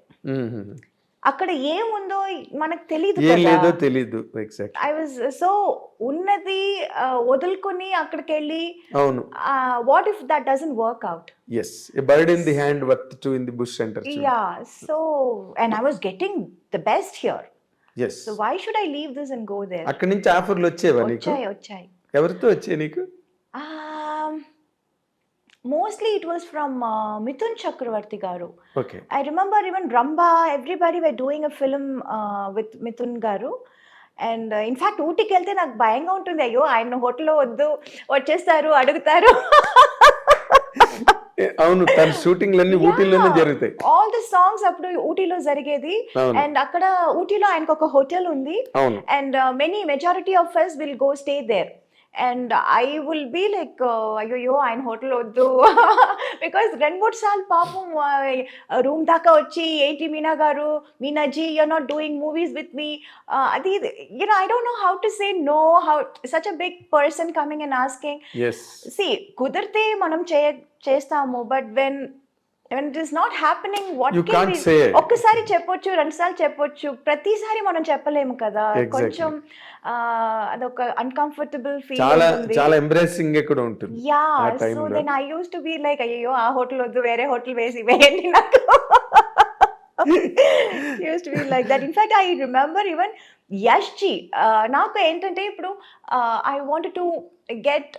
అక్కడ ఏముందో మనకు తెలియదు కదా. ఎగ్జాక్ట్లీ. ఐ వాజ్ సో ఉన్నది వదులుకొని అక్కడికి వెళ్ళి, అవును, what if that doesn't work out? yes, a bird in the hand, what to in the bush center. Yeah, so and I was getting the best here. Yes. So why should I leave this and go there? అక్కడ నుంచి ఆఫర్లు వచ్చేవా నీకు? వచ్చాయి. ఎవరితో వచ్చాయి నీకు? Mostly it was from Mithun Chakravarti garu. Okay. I remember even Ramba, everybody were doing a film with Mithun garu. And in fact ఊటీకి వెళ్తే నాకు భయంగా ఉంటుంది, అయ్యో ఆయన హోటల్లో వద్దు వచ్చేస్తారు అడుగుతారు. అవును, తన షూటింగ్లన్నీ ఊటీలోనే జరుగుతాయి. ఆల్ ది సాంగ్స్ అప్పుడు ఊటీలో జరిగేది. అవును. అండ్ అక్కడ ఊటీలో ఆయనకు ఒక హోటల్ ఉంది. అవును. And majority of us will go stay there. And I will be like అయ్యో ఆయన హోటల్ వద్దు. బికాస్ 2-3 సార్లు పాపం రూమ్ దాకా వచ్చి ఏంటి Meena garu, Meenaji you are not doing movies with me, అది you know I don't know how to say no, how such a big person coming and asking. yes see కుదిరితే మనం చేస్తాము, but when it is not happening what You can't say it. ఒక్కసారి చెప్పొచ్చు, 2 సార్లు చెప్పొచ్చు, ప్రతిసారి మనం చెప్పలేము కదా. Exactly. కొంచెం అదొక అన్కంఫర్టబుల్ ఫీల్ చాలా ఉంటుంది. చాలా ఎంబ్రేసింగ్ కూడా ఉంటుంది యా, ఆ సో టైంలో. Then I used to be like అయ్యో ఆ హోటల్ వద్దు, వేరే హోటల్ వేయండి నాకు. Used to be like that. In fact I remember even Yash ji, నాకు ఏంటంటే ఇప్పుడు I wanted to get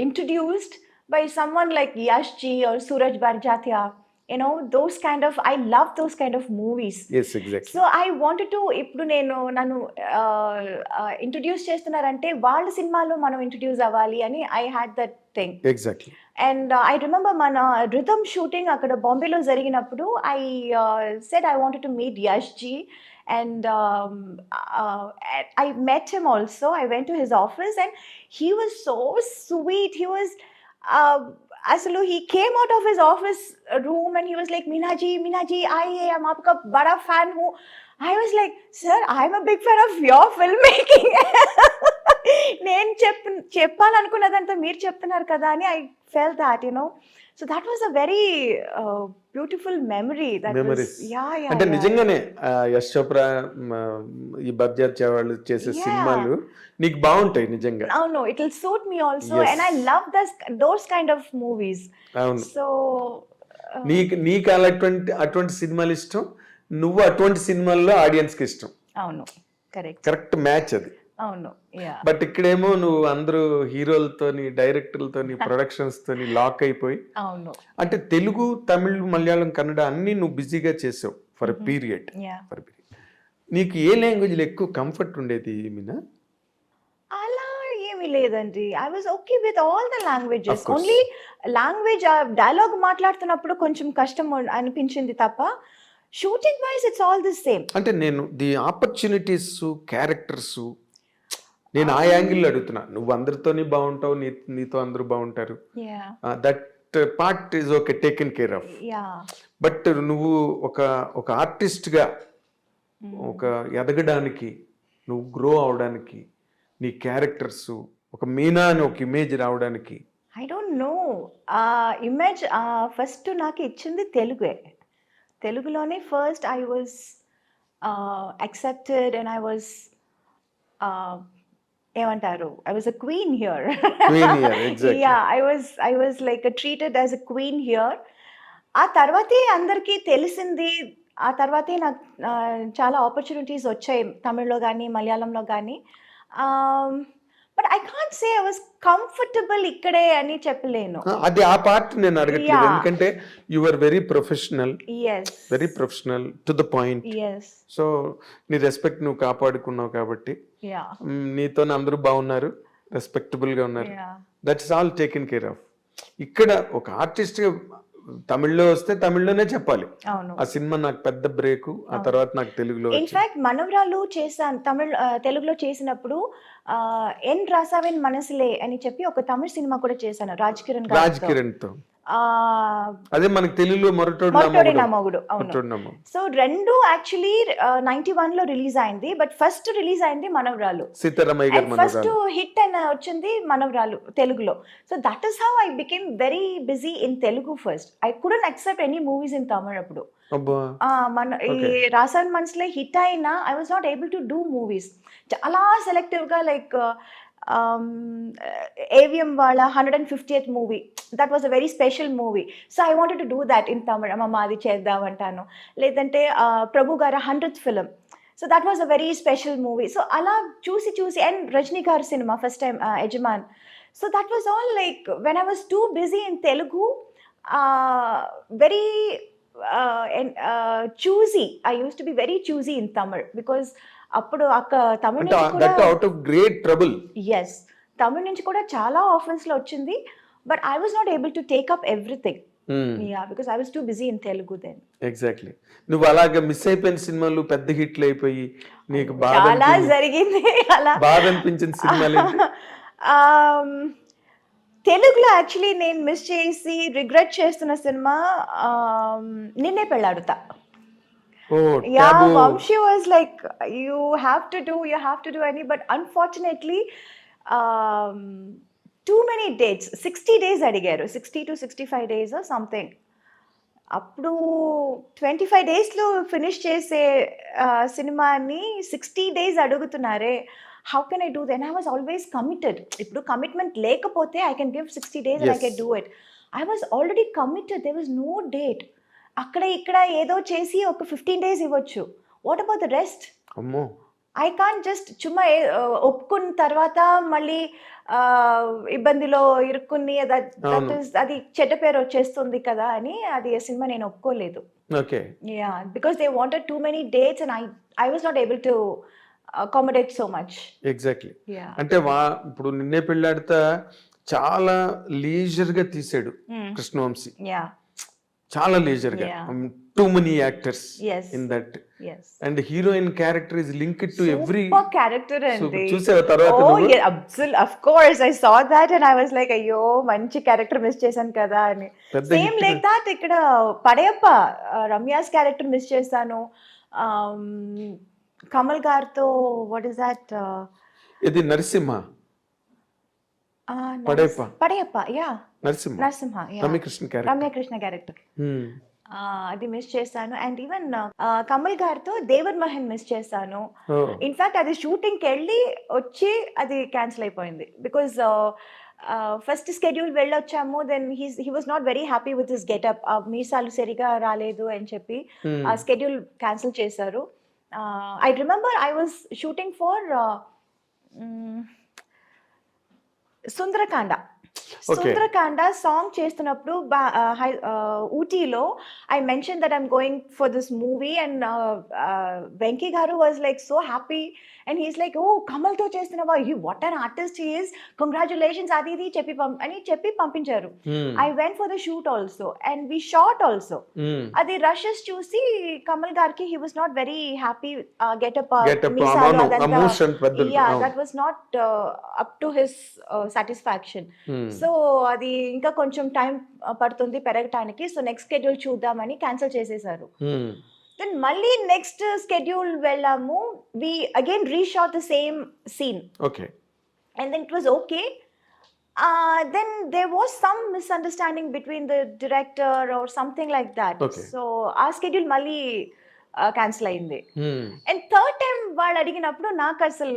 introduced by someone like Yash Ji or Suraj Barjatia, you know, those kind of, I love those kind of movies. yes exactly. So I wanted to, ఇప్పుడు నన్ను ఇంట్రడ్యూస్ చేస్తున్నారంటే వాళ్ళ సినిమాలో మనం ఇంట్రడ్యూస్ అవ్వాలి అని I had that thing. exactly. And I remember మన రిథమ్ షూటింగ్ అక్కడ బాంబేలో జరిగినప్పుడు I said I wanted to meet Yash ji. And I met him also. I went to his office and he was so sweet. He was aslo he came out of his office room and he was like, Meenaji, I am aapka bada fan hu. I was like, sir, I am a big fan of your filmmaking. నేను చెప్పాలనుకున్నదంతా మీరు చెప్తున్నారు కదా అని I fell that, you know. So that was a very beautiful memory. Memories అంటే నిజంగానే యశ్ చోప్రా ఈ బర్జాత్య వాళ్ళు చేసే సినిమాలు నీకు బాగుంటాయి నిజంగా. అవును, it will suit me also and I love those kind of movies. అవును. సో నీకు అటువంటి సినిమాలు ఇష్టం, నువ్వు అటువంటి సినిమాల్లో ఆడియన్స్ కి ఇష్టం. అవును, కరెక్ట్ మ్యాచ్ అది. అవును. బట్ ఇక్కడేమో నువ్వు అందరూ హీరోలతోని, డైరెక్టర్లతోని, ప్రొడక్షన్స్ తోని లాక్ అయిపోయి, అవును, అంటే తెలుగు, తమిళ్, మలయాళం, కన్నడ అన్ని నువ్వు బిజీగా చేసావు ఫర్ ఎ పీరియడ్. నీకు ఏ లాంగ్వేజ్ లో ఎక్కువ కంఫర్ట్ ఉండేది మీనా? అలా ఏమీ లేదండి. I was okay with all the languages. Of course. Only language dialogue మాట్లాడుతున్నప్పుడు కొంచెం కష్టం అనిపించింది తప్ప, shooting wise it's all the same. అంటే నేను ది ఆపర్చునిటీస్, క్యారెక్టర్స్, నేను ఆ యాంగిల్లో అడుగుతున్నా. నువ్వు అందరితోని బాగుంటావు, నీతో అందరూ బాగుంటారు, that part is okay, taken care of. But నువ్వు ఒక ఆర్టిస్ట్ గా ఒక ఎదగడానికి, నువ్వు గ్రో అవడానికి, నీ క్యారెక్టర్స్ ఒక మీనా అని ఒక ఇమేజ్ రావడానికి, I don't no, image first నాకు ఇచ్చింది తెలుగులోనే. First I was accepted and I was ఏమంటారు, I was a queen here. exactly. Yeah, I was like treated as a queen here. ఆ తర్వాతే అందరికీ తెలిసింది, ఆ తర్వాతే నాకు చాలా ఆపర్చునిటీస్ వచ్చాయి తమిళ్లో కానీ మలయాళంలో కానీ. But I can't say I was comfortable ఇక్కడే అని చెప్పలేను. అది ఆ పార్ట్ నేను అడగట్లేదు, ఎందుకంటే you are very professional, very professional to the point. So నీ రెస్పెక్ట్ నువ్వు కాపాడుకున్నావు కాబట్టి నీతో అందరూ బాగున్నారు, రెస్పెక్టబుల్ గా ఉన్నారు. That's all taken care of. ఇక్కడ ఒక ఆర్టిస్ట్ గా తమిళ్లో వస్తే తమిళ్లోనే చెప్పాలి, ఆ సినిమా నాకు పెద్ద బ్రేక్, ఆ తర్వాత నాకు తెలుగులో. ఇన్ఫాక్ట్ మనవరాలు చేశాను తెలుగులో చేసినప్పుడు ఎన్ రాసావెన్ మనసులే అని చెప్పి ఒక తమిళ సినిమా కూడా చేశాను రాజ్ కిరణ్ తో. అదే మనకి తెలుగులో మొరటోడి నా మొగుడు. అవును. సో రెండు యాక్చువల్లీ 91 లో రిలీజ్ అయింది, బట్ ఫస్ట్ రిలీజ్ అయింది మనవరాలు. ఫస్ట్ హిట్ అయిన వచ్చింది మనవరాలు తెలుగులో. So that is how I became very busy in Telugu first. I couldn't accept any movies in Tamil అప్పుడు. మన ఈ రాసాన్ మనసులే హిట్ అయినా I was not able to do movies. చాలా సెలెక్టివ్ గా, లైక్ AVM వాళ్ళ 150th movie, that was a very special movie. So I wanted to do that in Tamil. అమ్మ అది చేద్దామంటాను. లేదంటే ప్రభు గారు 100th film, so that was a very special movie. So అలా చూసి అండ్ రజనీ గారి cinema first time Yajaman. So that was all like when I was too busy in Telugu, very choosy. I used to be very choosy in Tamil because అప్పుడు తమిళ అంటే నుంచి కూడా that out of great trouble. Yes Tamil నుంచి కూడా చాలా ఆఫర్స్లో వచ్చింది, but I was not able to take up everything. Yeah because I was too busy in Telugu then. Exactly. నువ్వు అలాగే మిస్ అయిపోయిన సినిమాలు పెద్ద హిట్లు అయిపోయి నీకు చాలా జరిగింది అలా. బాధ అనిపించిన సినిమాలు తెలుగులో యాక్చువల్లీ నేను మిస్ చేసి రిగ్రెట్ చేస్తున్న సినిమా నిన్నే Pelladatha. Yeah, Vamshi was like, you have to do any, but unfortunately, too many dates, 60 days అడిగారు, 60 to 65 days or something. అప్పుడు 25 daysలో ఫినిష్ చేసే సినిమాని 60 days అడుగుతున్నారే, how can I do that? And I was always committed. ఇప్పుడు కమిట్మెంట్ లేకపోతే I can give 60 days and I can do it. I was already committed, there was no date. అక్కడ ఇక్కడ ఏదో చేసి ఒక 15 days ఇవ్వచ్చు. What about the rest? అమ్మో, ఐ కాంట్ జస్ట్ చుమ్మా ఒప్పుకున్న తర్వాత మళ్ళీ ఇబ్బందిలో ఇరుక్కుని అది చెడ్డ పేరు వచ్చేస్తుంది కదా అని అది సినిమా నేను ఒప్పుకోలేదు. Okay. Yeah because they wanted too many dates and I was not able to accommodate so much. Exactly. అంటే ఇప్పుడు నిన్నే పెళ్ళాడితే చాలా లీజర్ గా తీసాడు కృష్ణవంశీ. యా చాలా లీజర్ గా. Too many actors in that and heroine character is linked to every character. అండి చూసావా తర్వాత? Of course I saw that and I was like అయ్యో మంచి క్యారెక్టర్ మిస్ చేశాను కదా అని. సేమ్ లైక్ దట్ ఇక్కడ పడయప్ప రమ్యాస్ క్యారెక్టర్ మిస్ చేశాను. కమల్ గారితో వాట్ ఇస్ దట్, ఇది నరసింహ పడయప్ప యా నరసింహ రమ్యకృష్ణ క్యారెక్టర్ అది మిస్ చేశాను. అండ్ ఈవెన్ కమల్ గారితో దేవర్ మహన్ మిస్ చేశాను. ఇన్ఫాక్ట్ అది షూటింగ్కి వెళ్ళి వచ్చి అది క్యాన్సిల్ అయిపోయింది బికాజ్ ఫస్ట్ స్కెడ్యూల్ వెళ్ళొచ్చాము, then he was not very happy with his getup. మీసాలు సరిగా రాలేదు అని చెప్పి ఆ స్కెడ్యూల్ క్యాన్సిల్ చేశారు. I remember I was shooting for Sundarakanda song చేస్తున్నప్పుడు ఊటీలో I mention that I'm going for this movie and Venky garu was like so happy and he's like oh కమల్తో చేస్తున్నావా, what an artist he is, congratulations అది ఇది చెప్పి పంపించారు. I went for the shoot also and we shot also. అది రషెస్ చూసి కమల్ గారికి he was not very happy getup, that was not up to his satisfaction. So అది ఇంకా కొంచెం టైం పడుతుంది పెరగటానికి, సో నెక్స్ట్ స్కెడ్యూల్ చూద్దామని క్యాన్సిల్ చేసేసారు. దెన్ మళ్ళీ నెక్స్ట్ స్కెడ్యూల్ వెళ్ళాము, we again reshot the same scene. Okay. And then it was okay. Then there was some misunderstanding between the director or something like that. So ఆ స్కెడ్యూల్ మళ్ళీ క్యాన్సిల్ అయింది. అండ్ థర్డ్ టైం వాళ్ళు అడిగినప్పుడు నాకు అసలు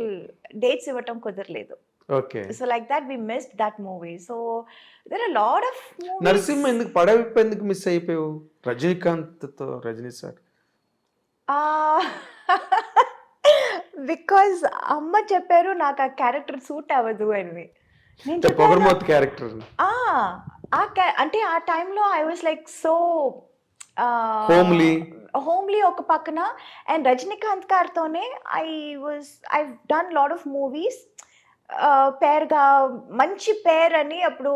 డేట్స్ ఇవ్వటం కుదరలేదు. Okay. So like that we missed that movie. So there are a lot of movies. Narasimha ఎందుకు పడవిప్ప ఎందుకు మిస్ అయిపోయావు రజనీకాంత్ తో? రజనీ సార్ బికాజ్ అమ్మ చెప్పారు నాకు ఆ క్యారెక్టర్ సూట్ అవ్వదు అని. పొగర్మోత్ క్యారెక్టర్ అంటే ఆ టైంలో I was like so homely ఒక పక్కన. అండ్ రజనీకాంత్ గారితోనే I done lot of movies. పేరుగా మంచి పేర్ అని అప్పుడు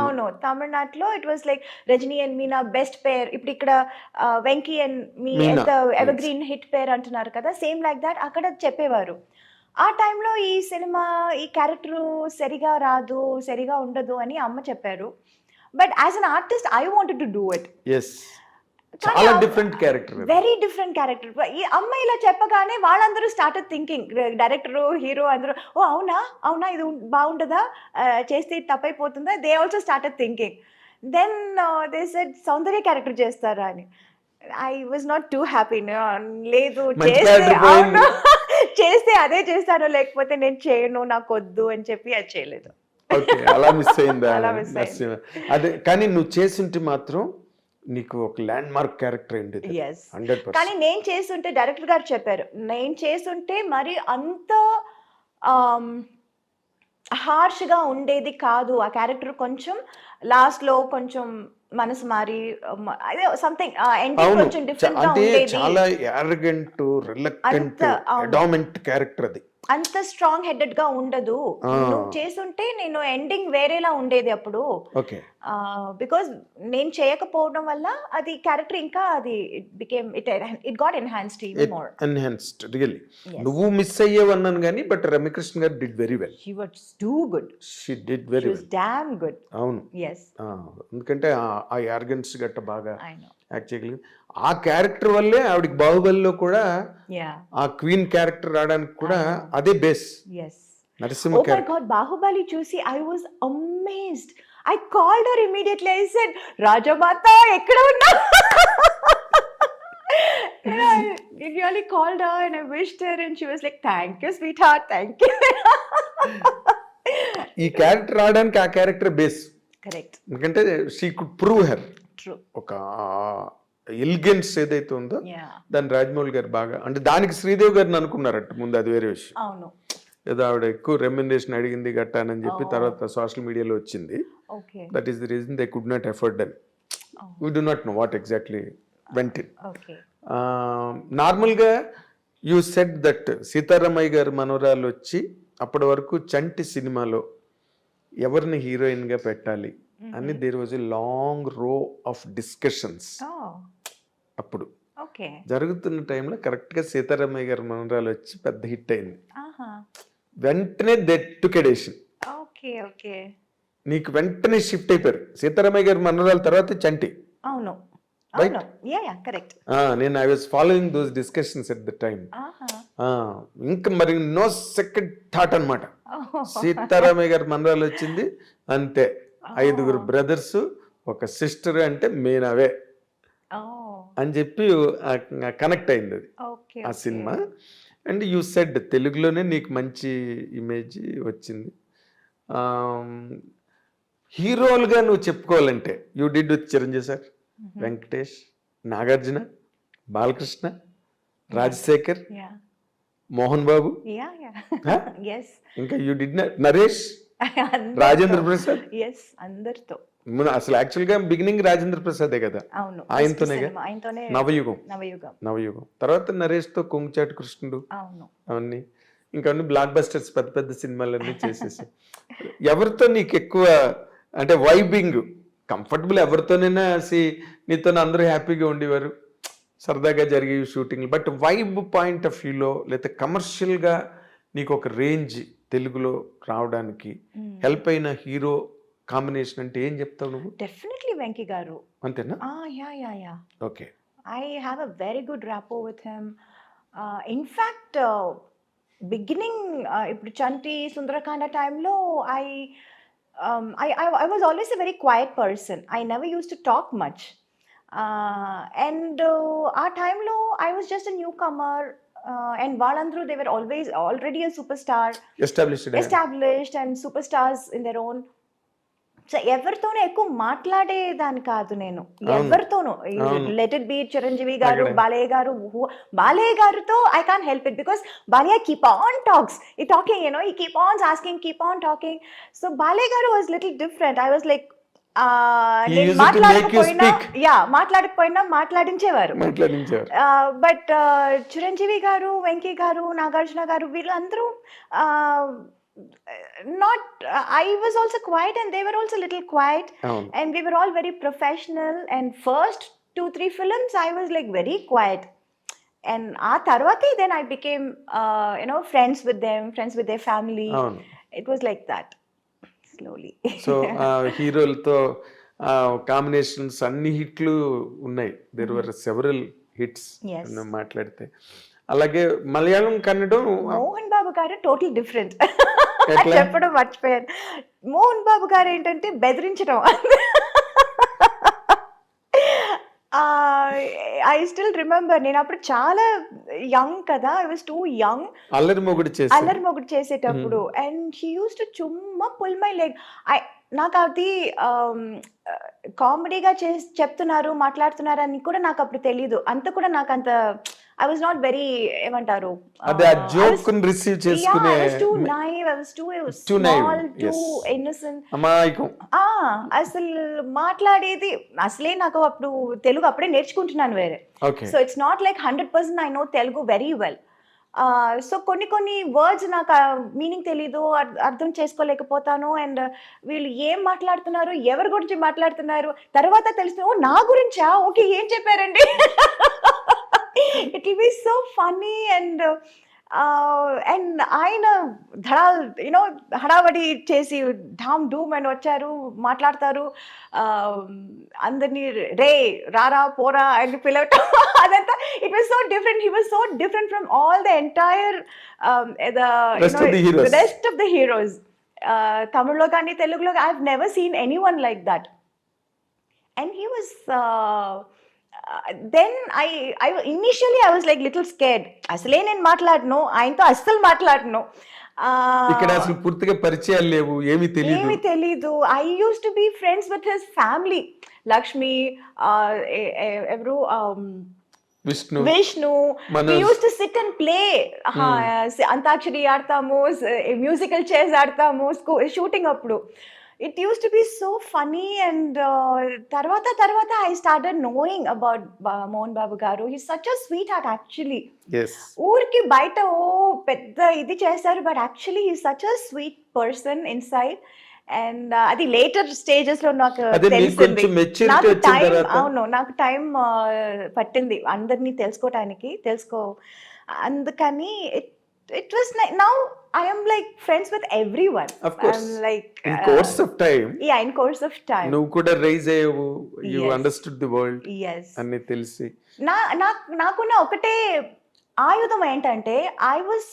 అవును తమిళనాడులో it was like Rajini and Meena best pair. ఇప్పుడు ఇక్కడ వెంకీ అండ్ మీ ఎవర్ గ్రీన్ హిట్ పేర్ అంటున్నారు కదా, సేమ్ లైక్ దాట్ అక్కడ చెప్పేవారు. ఆ టైంలో ఈ సినిమా ఈ క్యారెక్టర్ సరిగా రాదు, సరిగా ఉండదు అని అమ్మ చెప్పారు. But as an artist I wanted to do it. చాలా different character, very different character. ఈ అమ్మాయి ఇలా చెప్పగానే వాళ్ళందరూ స్టార్టెడ్ థింకింగ్, డైరెక్టర్ హీరో అందరూ ఓ అవునా ఇది బాగుంటుందా, చేస్తే తప్పైపోతుందా, they also started thinking. Then they said Soundarya character చేస్తారా అని. I was not too happy. లేదు చేస్తే అదే చేస్తాను, లేకపోతే నేను చేయను, నాకు వద్దు అని చెప్పి అది చేయలేదు. అలా మిస్ అయిందా? అదే కానీ నువ్వు చేస్తుంటే మాత్రం నీకు ఒక ల్యాండ్ మార్క్ క్యారెక్టర్ అయింది. కానీ నేను చేస్తుంటే డైరెక్టర్ గారు చెప్పారు, నేను చేస్తుంటే మరి అంత హార్ష్గా ఉండేది కాదు ఆ క్యారెక్టర్. కొంచెం లాస్ట్లో కొంచెం మనసు మారి అదే సంథింగ్ ఎండింగ్ అవును. కొంచెం డిఫరెంట్ గా అంటే ఉండేది. చాలా యారగెంట్, రిలక్టెంట్, అంత అవును, అడామెంట్ క్యారెక్టర్ అది. అంత స్ట్రాంగ్ హెడెడ్ గా ఉండదు. ఆ! నువ్వు చేసుంటే నేను ఎండింగ్ వేరేలా ఉండేది అప్పుడు. ఓకే. బికాజ్ నేను చేయకపోవడం వల్ల అది క్యారెక్టర్ ఇంకా అది it got enhanced even more. Enhanced really. Yes. నువ్వు మిస్ అయ్యేవన్నాను కానీ బట్ రమ్యకృష్ణ గారు did very well. She was too good. She did She very was well. damn good. అవును. Yes, ఎందుకంటే ఆ యార్గన్స్ గట్ట బాగా I know. యాక్ట్ చేయగలిగింది. ఆ క్యారెక్టర్ వల్లే ఆవిడకి బాహుబలిలో కూడా Yeah, ఆ క్వీన్ క్యారెక్టర్ రావడానికి కూడా I know. అదే base. yes. Narasimha Oh my character. God, Bahubali చూసి I was amazed. I called her immediately. I said, Rajamata, ఎక్కడ ఉన్నావు? And I really called her and I wished her and she was like, thank you, sweetheart, thank you. ఈ క్యారెక్టర్ రావడానికి ఆ క్యారెక్టర్ బేస్. Correct. ఎందుకంటే she could prove her. True. ఒక ఎలిగెన్స్ ఏదైతే ఉందో Yeah. దాన్ని రాజమౌళి గారు బాగా, అంటే దానికి శ్రీదేవి గారిని అనుకున్నారట ముందు, అది వేరే విషయం. అవును. ఏదో ఆవిడ ఎక్కువ రెమ్యునరేషన్ అడిగింది గట్టానని చెప్పి Oh. తర్వాత సోషల్ మీడియాలో వచ్చింది. Okay. That is the reason they could not afford అని. Oh. We do not know what exactly went in. Okay. నార్మల్గా యూ సెడ్ దట్ సీతారామయ్య గారి మనవరాలు వచ్చి అప్పటి వరకు చంటి సినిమాలో ఎవరిని హీరోయిన్గా పెట్టాలి అని దేర్ వాజ్ ఎ లాంగ్ రో ఆఫ్ డిస్కషన్స్. Oh. అప్పుడు Okay. జరుగుతున్న టైంలో కరెక్ట్గా సీతారామయ్య గారి మనవరాలు వచ్చి పెద్ద హిట్ అయింది. Aha. వెంటనే దెట్టుకెడేషన్ Okay. Okay. నీకు వెంటనే షిఫ్ట్ అయిపోయారు. సీతారామయ్య గారి మనవరాల తర్వాత చంటి. అవును. Right? అవును. Yeah, yeah, correct. నేను I was following those discussions at the time. Aha. ఇంకా మరి నో సెకండ్ థాట్ అనమాట. Oh. సీతారామయ్య గారి మనరాలు వచ్చింది అంతే. 5 బ్రదర్స్, ఒక సిస్టర్, అంటే మేనవే Oh. అని చెప్పి కనెక్ట్ అయింది అది Okay. ఆ Okay. Cinema. And you said తెలుగులోనే నీకు మంచి ఇమేజ్ వచ్చింది. హీరోలుగా నువ్వు చెప్పుకోవాలంటే you did with Chiranjeevi sir, Venkatesh, Nagarjuna, Balakrishna, Rajasekhar, Yeah. Mohan Babu, Yeah, yeah. Huh? Yes. ఇంకా యూ డిడ్ నరేష్, అందరితో. రాజేంద్ర ప్రసాద్. Yes, అందరితో. అసలు యాక్చువల్గా బిగినింగ్ రాజేంద్ర ప్రసాదే కదా, అవును. ఆయనతోనే First cinema, ఆయనతోనే నవయుగం. నవయుగం. నవయుగం తర్వాత నరేష్తో కొంగుచాటు కృష్ణుడు, అవును. అవన్నీ ఇంకా అన్ని బ్లాక్ బస్టర్స్, పెద్ద పెద్ద సినిమాలన్నీ చేసేసి. ఎవరితో నీకు ఎక్కువ అంటే వైబింగ్ కంఫర్టబుల్? ఎవరితోనైనా నీతో అందరూ హ్యాపీగా ఉండేవారు, సరదాగా జరిగే shooting. But vibe point of వ్యూలో లేకపోతే కమర్షియల్గా నీకు ఒక రేంజ్ తెలుగులో రావడానికి హెల్ప్ అయిన హీరో కాంబినేషన్ అంటే ఏం చెప్తావు నువ్వు? డెఫినెట్లీ వెంకీ గారు. అంతేనా? Yeah. Okay. I have a very good rapport with him. In fact, beginning ఇప్పుడు చంటి సుందరకాండ టైంలో I was always a very quiet person. I never used to talk much. And ఆ టైంలో I was just a newcomer. And వాళ్ళందరూ they were already a superstar, established and superstars in their own. So ఎవరితోనూ ఎక్కువ మాట్లాడేదాన్ని కాదు నేను, ఎవరితోనూ. లెట్ ఇట్ బి చిరంజీవి గారు, బాలయ్య గారితో I can't help it because Balayya keep on talks, ఈ టాకింగ్, ఈ keep on asking, keep on talking. So Balayya గారు was little different. I was like మాట్లాడకపోయినా మాట్లాడించేవారు. బట్ చిరంజీవి గారు, వెంకీ గారు, నాగార్జున గారు, వీళ్ళందరూ not I was also quiet and they were also a little quiet. And we were all very professional, and first 2-3 films I was like very quiet, and aa tarvati then I became friends with them, friends with their family. It was like that slowly. So హీరోలతో కాంబినేషన్స్ అన్ని హిట్లు ఉన్నాయి. దేర్ వర్ సెవరల్ హిట్స్ మాట్లాడితే. అలాగే మలయాళం, కన్నడం, మోహన్ బాబు గారు టోటల్ డిఫరెంట్. చెప్పడం మర్చిపోయాను. మోహన్ బాబు గారు ఏంటంటే బెదిరించడం. ఐ స్టిల్ రిమెంబర్, నేను అప్పుడు చాలా యంగ్ కదా, ఐ వాజ్ టూ యంగ్. అల్లరి మొగుడు చేసేటప్పుడు అండ్ షీ యూస్ టు చుమ్మా పుల్ మై లెగ్. నాకు అది కామెడీగా చెప్తున్నారు, మాట్లాడుతున్నారు అని కూడా నాకు అప్పుడు తెలీదు. అంత కూడా నాకు అంత I was not very ఏమంటారు అదే ఆ జోక్ రిసీవ్ చేసుకునే I was too naive, I was too Too small, naive, too yes. innocent. అమాయకం. అసలు మాట్లాడేది అసలే నాకు అప్పుడు తెలుగు అప్పుడే నేర్చుకుంటున్నాను వేరే. Okay. So it's not like 100% I know Telugu very well. So కొన్ని వర్డ్స్ నాకు మీనింగ్ తెలీదు, అర్థం చేసుకోలేకపోతాను. అండ్ వీళ్ళు ఏం మాట్లాడుతున్నారు, ఎవరి గురించి మాట్లాడుతున్నారు తర్వాత తెలుస్తుంది, ఓ నా గురించా, ఓకే ఏం చెప్పారండి. It will B so funny. And ఆయన యూనో హడావడి చేసి ఢామ్ డూమ్ అని వచ్చారు, మాట్లాడతారు, అందరినీ రే రారా పోరా అని పిలవటం అదంతా. It was so different. He was so different from all the entire rest of the heroes. తమిళ్లో కానీ తెలుగులో I have never seen any one like that. And he was then I initially I was like little scared. అసలే నేను మాట్లాడను, ఆయనతో అస్సలు మాట్లాడను. ఇక్కడ అసలు పూర్తిగా పరిచయాలు లేవు, ఏమీ తెలీదు. I used to be friends with his family. Lakshmi, ఎవరు Vishnu. We used to sit and play. Antakshari ఆడతాము, మ్యూజికల్ చైర్స్ ఆడతాము షూటింగ్ అప్పుడు. It used to be so funny. And తర్వాత I started knowing about Mohan Babu garu. He's such a sweetheart actually. Yes. ఊరికి బయట ఓ పెద్ద ఇది చేస్తారు, but actually he's such a sweet person inside. And అది లేటర్ స్టేజెస్ లో నాకు తెలిసింది. నాకు టైం పట్టింది అందరినీ తెలుసుకోవటానికి. అందుకని it was like now I am like friends with everyone. Of course. I'm like in course of time. Yeah, in course of time. నువ్వు కూడా రైజ్ అయ్యావు, you Yes. understood the world. Yes. అన్ని తెలిసి నాకున్న ఒకటే ఆయుధం ఏంటంటే I was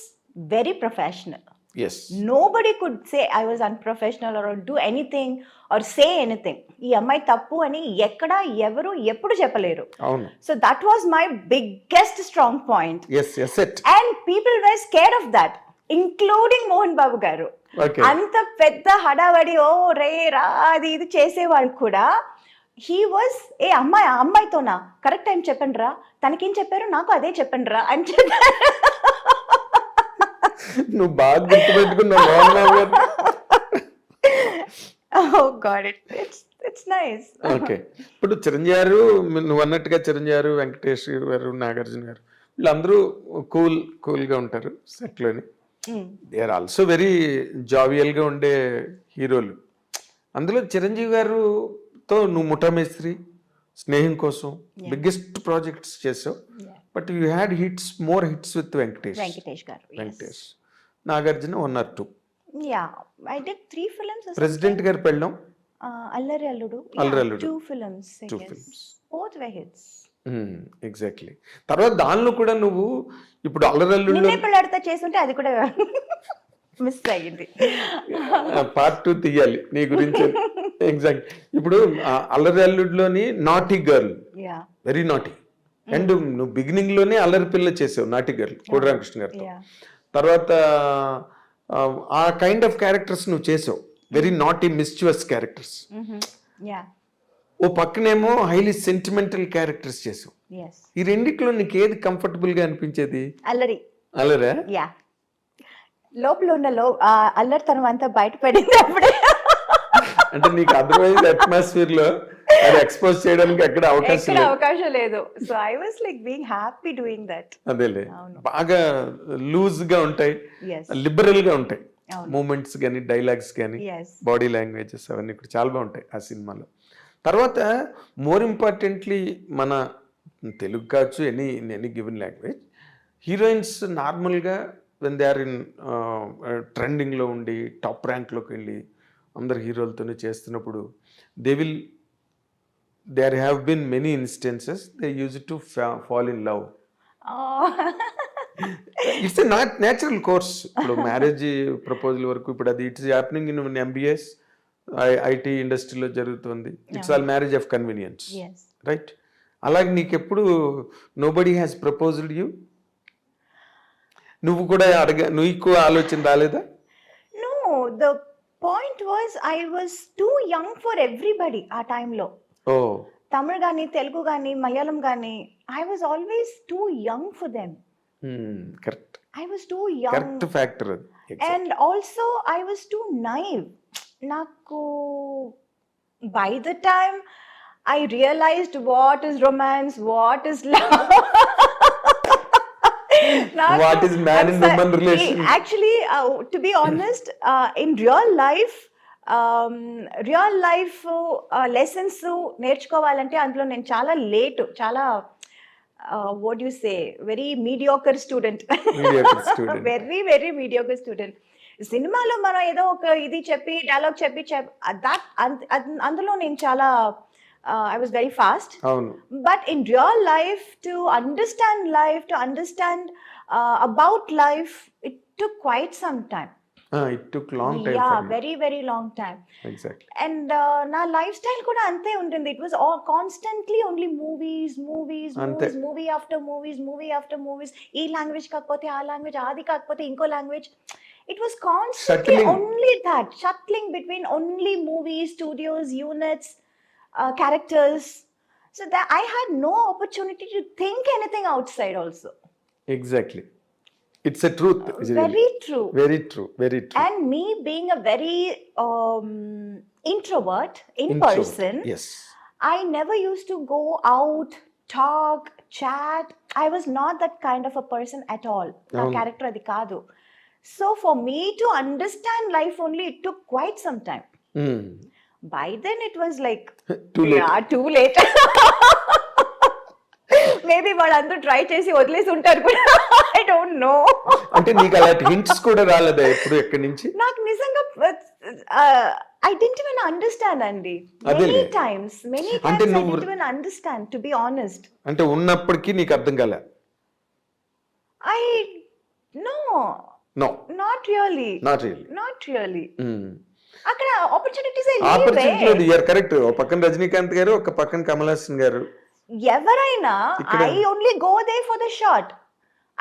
very professional. yes. Nobody could say I was unprofessional or do anything or say anything. ఈ అమ్మాయి తప్పు అని ఎక్కడ ఎవరు ఎప్పుడు చెప్పలేరు. అవును. So that was my biggest strong point. yes it. And people were scared of that, including Mohan Babu గారు. Okay. అంత పెద్ద హడావడి ఓ రే రా అది ఇది చేసేవాళ్ళు కూడా హీ వాజ్ ఏ అమ్మాయితోనా కరెక్ట్ టైం చెప్పండి రా, తనకేం చెప్పారు నాకు అదే చెప్పండి రా అని చెప్పారు. నువ్వు బాగా గుర్తుపెట్టుకున్నావు. Oh God, it's nice. Okay. ఇప్పుడు చిరంజీవి గారు, నువ్వు అన్నట్టుగా చిరంజీవి గారు, వెంకటేష్ గారు, నాగార్జున గారు వీళ్ళందరూ కూల్గా ఉంటారు సెట్లోని. దే ఆర్ ఆల్సో వెరీ జావియల్గా ఉండే హీరోలు. అందులో చిరంజీవి గారుతో నువ్వు ముఠామేస్త్రి, స్నేహం కోసం బిగ్గెస్ట్ ప్రాజెక్ట్స్ చేసావు. But you had more hits with Venkatesh garu. Nagarjuna 1 or 2. Yeah, I did 3 films. President garu పెళ్ళం, Allari Alludu. 2 films. Both were hits. Exactly. తర్వాత దానిలో కూడా నువ్వు ఇప్పుడు అల్లరల్లుడు నిన్నే పెళ్ళాడితే చేస్తుంటే అది కూడా మిస్ అయ్యింది. part 2 తీయాలి నీ గురించి. ఎగ్జాక్ట్. ఇప్పుడు అల్లరి అల్లుడులోని naughty girl, very naughty. And నువ్వు బిగినింగ్ లోనే అల్లరి పిల్ల చేసావు, నాటీ గర్ల్ కోడి రామకృష్ణ గారితో. తర్వాత ఆ కైండ్ ఆఫ్ క్యారెక్టర్స్ నువ్వు చేసావు, వెరీ నాటీ మిస్చువస్ క్యారెక్టర్స్. ఓ పక్కనేమో హైలీ సెంటిమెంటల్ క్యారెక్టర్స్ చేసావు. ఈ రెండిట్లో నీకు ఏది కంఫర్టబుల్ గా అనిపించేది? అల్లరా? యా, లోపల ఉన్న అల్లరితనం అంతా బయటపడింది అప్పుడే. అంటే నీకు అదర్వైజ్ అట్మాస్ఫియర్ లో అది ఎక్స్పోజ్ చేయడానికి ఎక్కడ అవకాశం లేదు. So I was like being happy doing that. అదేలే, బాగా లూజ్ గా ఉంటాయి, లిబరల్ గా ఉంటాయి మూమెంట్స్ కానీ, డైలాగ్స్ కానీ, బాడీ లాంగ్వేజెస్ అవన్నీ కూడా చాలా బాగుంటాయి ఆ సినిమాలో. తర్వాత మోర్ ఇంపార్టెంట్లీ మన తెలుగు కావచ్చు, ఎనీ గివెన్ లాంగ్వేజ్, హీరోయిన్స్ నార్మల్గా వెన్ దే ఆర్ ఇన్ ట్రెండింగ్లో ఉండి టాప్ ర్యాంక్లోకి వెళ్ళి అందరు హీరోలతోనే చేస్తున్నప్పుడు there have been many instances they used to fall in love. It's a natural course. ఇప్పుడు మ్యారేజ్ ప్రపోజల్ వరకు ఇప్పుడు అది it's happening in MBS IT ఇండస్ట్రీలో జరుగుతుంది. It's all marriage of convenience, right? అలాగే నీకెప్పుడు నోబడీ హ్యాస్ ప్రపోజ్డ్ యూ? నువ్వు కూడా నువ్వు ఎక్కువ ఆలోచన రాలేదా? No, the point was I was too young for everybody ఆ టైంలో. తమిళ్ కానీ తెలుగు కానీ మలయాళం కానీ I was always too young for them. Correct, I was too young correct factor అది. And also I was too naive. నాకు by the time I realized what is romance, what is love. What is man and woman relation? Actually, to be honest, in real life lessons నేర్చుకోవాలంటే అందులో నేను చాలా లేట్, చాలా what do you say, very mediocre student. Very very mediocre student. సినిమాలో మనం ఏదో ఒక ఇది చెప్పి డైలాగ్ చెప్పి అందులో నేను చాలా I was very fast. But in real life, to understand about life, it took quite some time. It took long time. Yeah, very very long time. Exactly. And na lifestyle kuda ante untindi. It was all constantly only movies, movie after movies. Ee language kakapothe aa language, adi kakapothe inko language. It was constantly only that, shuttling between only movies, studios, units, characters, so that I had no opportunity to think anything outside also. Exactly, it's a truth. Very true. And me being a very introvert in person, yes, I never used to go out, talk, chat. I was not that kind of a person at all. Na character adi kaadu. So for me to understand life only, it took quite some time. By then it was like too late. Yeah, too late. Maybe వాళ్ళందరూ ట్రై చేసి వదిలేసి ఉంటారు కూడా. I don't know. అంటే నీకు అలాంటి హింట్స్ కూడా రాలేదా ఎప్పుడు ఎక్కడి నుంచి? నాకు నిజంగా I didn't even understand అండి. Many times I didn't even understand, to be honest. అంటే ఉన్నప్పటికీ నీకు అర్థం కాలే? No, not really. అక్కడ ఆపర్చునిటీస్ లేదు. You're correct. ఒక పక్కన రజనీకాంత్ గారు, ఒక పక్కన కమల్ హాసన్ గారు. ఎవరైనా I only go there for the shot.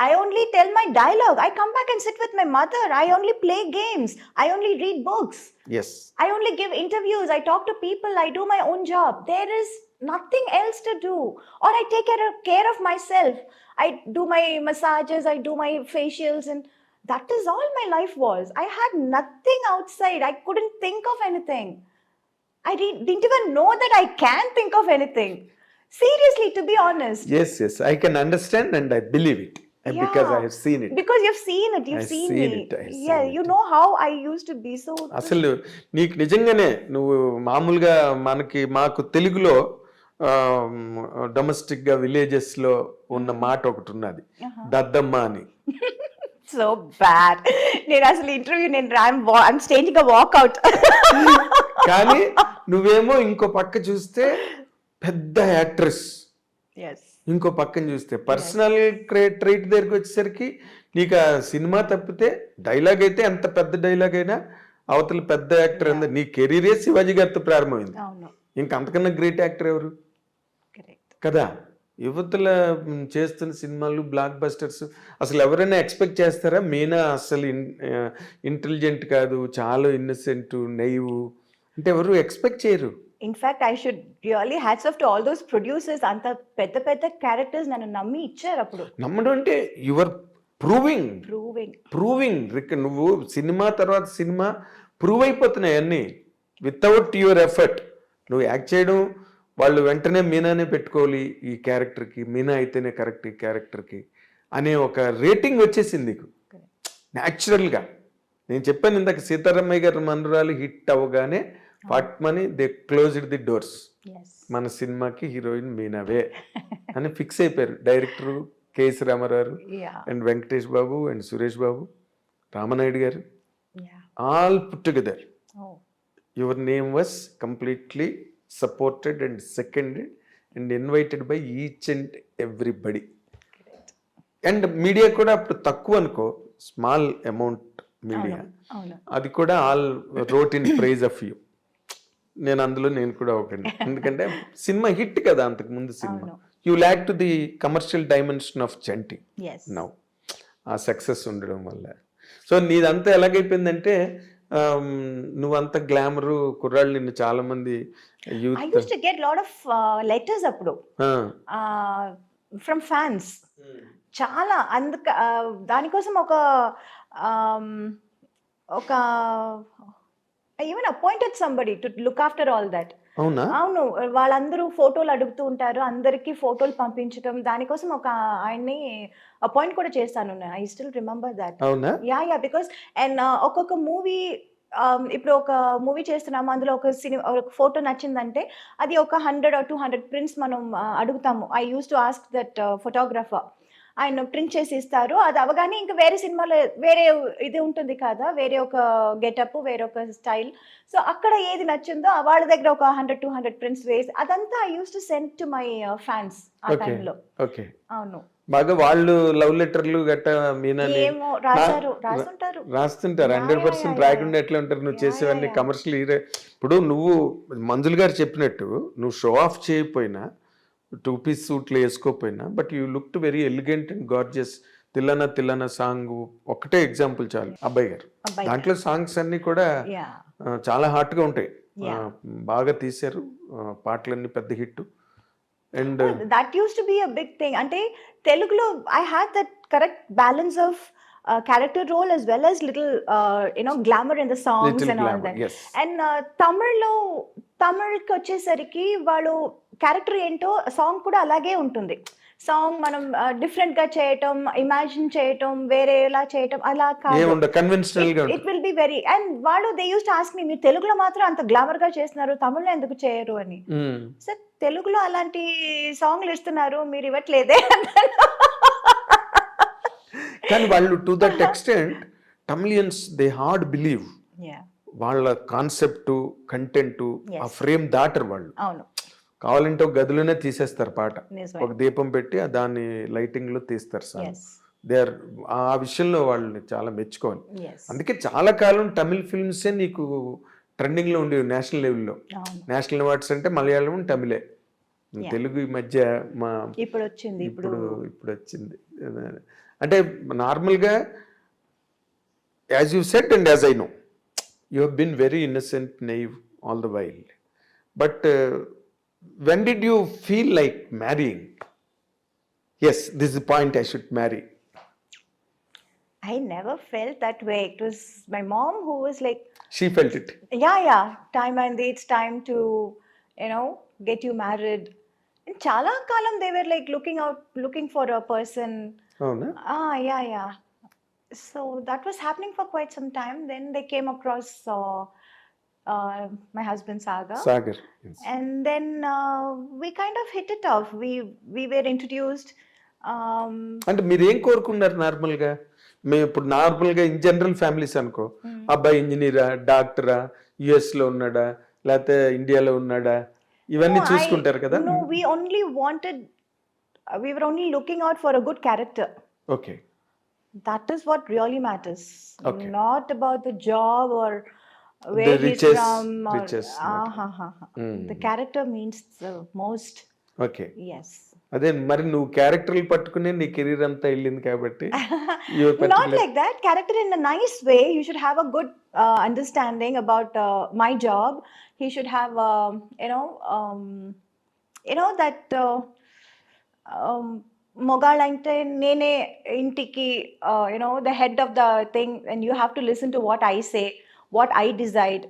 I only tell my dialogue. I come back and sit with my mother. I only play games. I only read books. Yes. I only give interviews. I talk to people. I do my own job. There is nothing else to do. Or I take care of myself. I do my massages. I do my facials, and that is all my life was. I had nothing outside. I couldn't think of anything. I didn't even know that I can think of anything. Seriously, to be honest. Yes, I can understand and I believe it. Because I have seen it. Because you've seen it. You've seen me. Yeah, you know how I used to be so. అసలు నీకు నిజంగానే నువ్వు మామూలుగా మాకు తెలుగులో డొమెస్టిక్ గా విలేజెస్ లో ఉన్న మాట ఒకటి ఉన్నది, దద్దమ్మ అని. So bad. నేను అసలు interview I'm staging a walkout. కానీ నువ్వేమో ఇంకో పక్క చూస్తే పెద్ద యాక్ట్రెస్, ఇంకో పక్కన చూస్తే పర్సనల్ ట్రైట్ దగ్గరికి వచ్చేసరికి నీకు ఆ సినిమా తప్పితే డైలాగ్ అయితే ఎంత పెద్ద డైలాగ్ అయినా అవతల పెద్ద యాక్టర్ అంద. నీ కెరీరే శివాజీ గారితో ప్రారంభమైంది. ఇంకా అంతకన్నా గ్రేట్ యాక్టర్ ఎవరు కదా? యువతల చేస్తున్న సినిమాలు బ్లాక్ బస్టర్స్. అసలు ఎవరైనా ఎక్స్పెక్ట్ చేస్తారా? మీనా అసలు ఇంటెలిజెంట్ కాదు, చాలా ఇన్నసెంట్, నైవ్ అంటే ఎవరు ఎక్స్పెక్ట్ చేయరు. In fact, I should really hats off to all those producers. అంత పెద్ద పెద్ద క్యారెక్టర్స్ నన్ను నమ్మి ఇచ్చారు. అప్పుడు నమ్మడం అంటే యువర్ ప్రూవింగ్ నువ్వు సినిమా తర్వాత సినిమా ప్రూవ్ అయిపోతున్నాయి అన్నీ వితౌట్ యువర్ ఎఫర్ట్. నువ్వు యాక్ట్ చేయడం, వాళ్ళు వెంటనే మీనానే పెట్టుకోవాలి ఈ క్యారెక్టర్కి, మీనా అయితేనే కరెక్ట్ ఈ క్యారెక్టర్కి అనే ఒక రేటింగ్ వచ్చేసింది నీకు న్యాచురల్గా. నేను చెప్పాను ఇందాక, సీతారామయ్య గారి మనరాలు హిట్ అవ్వగానే పట్మని దే క్లోజ్డ్ ది డోర్స్. మన సినిమాకి హీరోయిన్ మీనావే అని ఫిక్స్ అయిపోయారు director KS Ramarao and Venkatesh Babu and Suresh Babu, Ramanaidu garu, all put together. Your name was completely supported and seconded and invited by each and everybody. And media kuda appudu takku anko, small amount media, adi kuda all wrote in praise of you. నేను అందులో నేను కూడా ఒకటి. ఎందుకంటే సినిమా హిట్ కదా అంతకు ముందు cinema. You lakh to the commercial dimension of Chanti now, ఆ సక్సెస్ ఉండడం వల్ల. సో నీదంతా ఎలాగైపోయిందంటే నువ్వంత గ్లామరు కుర్రాళ్ళు నిన్ను చాలా మంది I youth used to get lot of letters అప్పుడు ఫ్రమ్ ఫ్యాన్స్. చాలా దానికోసం ఒక even appointed somebody to look after all that. అవునా? అవును, వాళ్ళందరూ ఫోటోలు అడుగుతూ ఉంటారు, అందరికి ఫోటోలు పంపించడం, దానికోసం ఆయన్ని అపాయింట్ కూడా చేస్తాను. I still remember that. అవునా? యా బికాస్ అండ్ ఒక్కొక్క మూవీ, ఇప్పుడు ఒక మూవీ చేస్తున్నాము, అందులో ఒక ఫోటో నచ్చిందంటే అది ఒక 100 or 200 ప్రింట్స్ మనం అడుగుతాము. I used to ask that photographer. ఆయన ప్రింట్ చేసి ఇస్తారు. అది అవగానే ఇంకా వేరే సినిమాలో వేరే ఇది ఉంటుంది కదా, వేరే ఒక గెటప్, వేరే ఒక స్టైల్. సో అక్కడ ఏది నచ్చిందో వాళ్ళ దగ్గర ఒక 100-200 ప్రింట్స్ వేసి అదంతా I used to send to my fans ఆ టైంలో. ఓకే. అవును, బాగా వాళ్ళు లవ్ లెటర్లు గట్ట మీనాని ఏమో రాస్తుంటారు. 100% రాయకుండా ఎట్లా ఉంటారు? నువ్వు చేసేవన్నీ కమర్షియల్ హీరో. ఇప్పుడు నువ్వు మంజుల్ గారు చెప్పినట్టు నువ్వు షో ఆఫ్ చేయకపోయినా, 2 పీస్ సూట్లు వేసుకోకపోయినా, but you looked very elegant and gorgeous. Thillana Thillana song ఒకటే ఎగ్జాంపుల్ చాలు, అబ్బాయి గారు. దాంట్లో సాంగ్స్ అన్ని కూడా చాలా హాట్ గా ఉంటాయి. బాగా తీశారు, పాటలన్నీ పెద్ద hit. And that used to be a big thing. అంటే తెలుగులో I had that correct balance of character role as well as little glamour in the songs and all that. And తమిళ్కి వచ్చేసరికి వాళ్ళు క్యారెక్టర్ ఏంటో సాంగ్ కూడా అలాగే ఉంటుంది. సాంగ్ మనం డిఫరెంట్ గా చేయటం, ఇమాజిన్ చేయటం, వేరేలా చేయటం అలా కాదు. It will be very. And వాళ్ళు they use to ask me, మీరు తెలుగులో మాత్రం అంత గ్లామర్ గా చేస్తున్నారు, తమిళ్లో ఎందుకు చేయరు అని. సార్ తెలుగులో అలాంటి సాంగ్లు ఇస్తున్నారు, మీరు ఇవ్వట్లేదే కానీ వాళ్ళు to that extent Tamilians they hard believe. వాళ్ళ కాన్సెప్ట్, కంటెంట్, ఆ ఫ్రేమ్ దాటరు వాళ్ళు. అవును, కావాలంటే ఒక గదిలోనే తీసేస్తారు పాట, ఒక దీపం పెట్టి దాన్ని లైటింగ్ లో తీస్తారు సార్. దే ఆర్ ఆ విషయంలో వాళ్ళని చాలా మెచ్చుకోవాలి. అందుకే చాలా కాలం తమిళ్ ఫిల్మ్సే నీకు ట్రెండింగ్ లో ఉండేవి నేషనల్ లెవెల్లో. నేషనల్ అవార్డ్స్ అంటే మలయాళం, తమిళే. తెలుగు ఈ మధ్య ఇప్పుడు వచ్చింది. అంటే నార్మల్గా as you said and as I know, you have been very innocent, naive all the while. But when did you feel like marrying? Yes, this is the point, I should marry. I never felt that way. It was my mom who was like, she felt it. Yeah, time and it's time to get you married. And chala kalam they were like looking for a person. Oh no. Yeah. So that was happening for quite some time. Then they came across my husband Sagar. Yes. And then we kind of hit it off. We were introduced. అంటే మీరు ఏం కోరుకున్నారు నార్మల్గా? మేము ఇప్పుడు నార్మల్గా ఇన్ జనరల్ ఫ్యామిలీస్ అనుకో, అబ్బాయి ఇంజనీరా, డాక్టరా, యుఎస్ లో ఉన్నాడా, లేకపోతే ఇండియాలో ఉన్నాడా, ఇవన్నీ చూసుకుంటారు కదా. No, we were only looking out for a good character. Okay. That is what really matters. Okay. Not about the job or where he's from. The character means the most. Okay. Yes. అదే మరి నువ్వు క్యారెక్టర్లు పట్టుకునే నీ కెరీర్ అంతా వెళ్ళింది కాబట్టి. Not like that. Character in a nice way. You should have a good understanding about my job. He should have that మొగాళ్ళంటే నేనే ఇంటికి the head of the thing, and you have to listen to what I say, what I decide.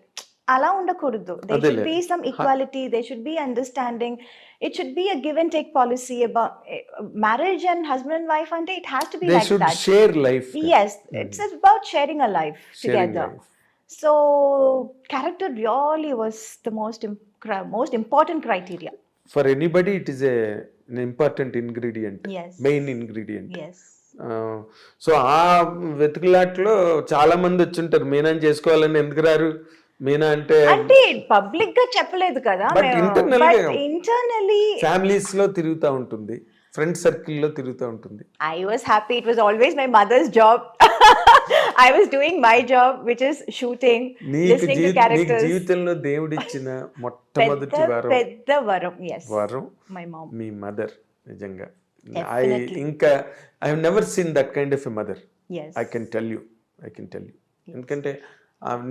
అలా ఉండకూడదు. There should be some equality, there should be understanding. It should be a give and take policy about marriage and husband and wife, and it has to be like that. They should share life. Yes, it's about sharing a life together. So character really was the most important criteria. For anybody it is an important ingredient. Yes. Main ingredient. Yes. So ఆ వెతుకులాట్లో చాలా మంది వచ్చుంటారు, మీనాని చేసుకోవాలని. ఎందుకు రారు? మీనా అంటే పబ్లిక్ గా చెప్పలేదు కదా, ఇంటర్నల్లీ ఫ్యామిలీస్ లో తిరుగుతూ ఉంటుంది, ఫ్రెండ్ సర్కిల్ లో తిరుగుతూ ఉంటుంది. I was happy. It was always my mother's job. I was doing my job, which is shooting, listening to characters. నీకు జీవితంలో దేవుడు ఇచ్చిన మొట్టమొదటి పెద్ద వరం. Yes. వరం my mom. Me mother. నిజంగా I have never seen that kind of a mother. Yes. I can tell you. ఎందుకంటే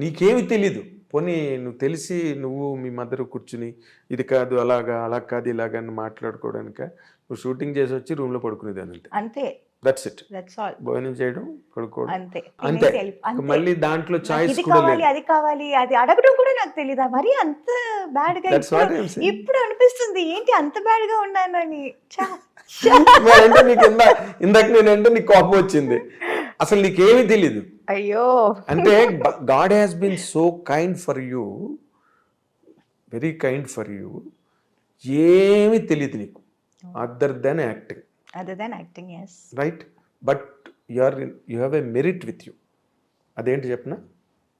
నీకేమి తెలీదు. పోనీ నువ్వు తెలిసి నువ్వు మీ మదర్ కూర్చుని ఇది కాదు అలాగా అలా కాదు ఇలాగా అని మాట్లాడుకోవడానిక, నువ్వు షూటింగ్ చేసి వచ్చి రూమ్లో పడుకునేదాన్ని అంతే. అంతే, దట్స్ ఇట్. That's all. భోజనం చేయడం, పడుకోవడం అంతే అంతే. తినేసి అంతే. మళ్ళీ దాంట్లో చాయిస్ ఇది కూడా కావాలి లేదు. అది కావాలి అది అడగడం కూడా నాకు తెలీదా మరి అంత బ్యాడ్ గా. That's what I'm saying. ఇప్పుడు అనిపిస్తుంది ఏంటి అంత బ్యాడ్ గా ఉన్నానని. అంటే నీకు ఇందాక నేనంటే నీకు కోపం వచ్చింది. అసలు నీకేమీ తెలీదు. అయ్యో, అంటే God has been so kind for you, very kind for you. ఏమీ తెలియదు నీకు other than acting. Other than acting, yes. Right. But you have a merit with you. అదేంటి చెప్పనా,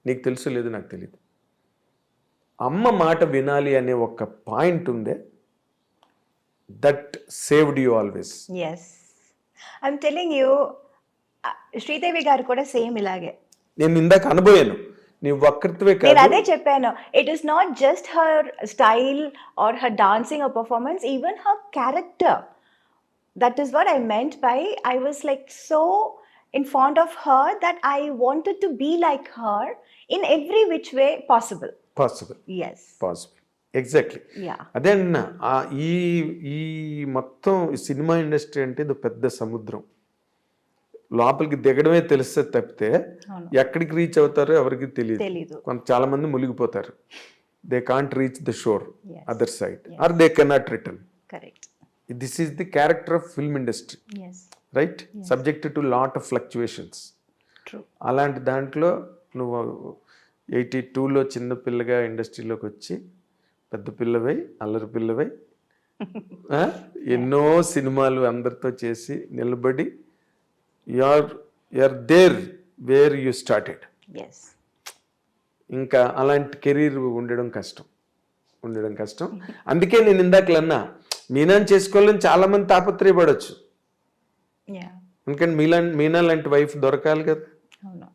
నీకు తెలుసు లేదు నాకు తెలియదు. అమ్మ మాట వినాలి అనే ఒక పాయింట్ ఉందే, that saved you always. Yes, I'm telling you, Sridevi గారు కూడా సేమ్ ఇలాగే. నేను ఇందాక అనుభవాను, నీ ఒక్కరితోవే నేను కాదు. అదే చెప్పాను, it is not just her style or her dancing are performance, even her character. That is what I meant by I was like so in fond of her that I wanted to be like her in every which way possible. Possible. Yes. Possible, exactly. Yeah. అదే అన్న, ఈ ఈ మొత్తం సినిమా ఇండస్ట్రీ అంటే ఇది పెద్ద సముద్రం. లోపలికి దిగడమే తెలిస్తే తప్పితే అవును. ఎక్కడికి రీచ్ అవుతారో ఎవరికి తెలియదు. తెలీదు. చాలా మంది మునిగిపోతారు. They can't reach the shore Yes. Other side are they cannot return. Correct. This is the character of film industry, Yes. Right? Subject to lot of fluctuations. True. అలాంటి దాంట్లో నువ్వు 82లో చిన్న పిల్లగా ఇండస్ట్రీలోకి వచ్చి పెద్ద పిల్లవై అల్లరి పిల్లవై ఎన్నో సినిమాలు అందరితో చేసి నిలబడి you're there where you started. Yes. ఇంకా అలాంటి కెరీర్ ఉండడం కష్టం. అందుకే నేను ఇందాకలన్నా మీనాని చేసుకోవాలని చాలా మంది తాపత్రయపడవచ్చు. Yeah. ఎందుకంటే మీనా లాంటి వైఫ్ దొరకాలి కదా. అవును.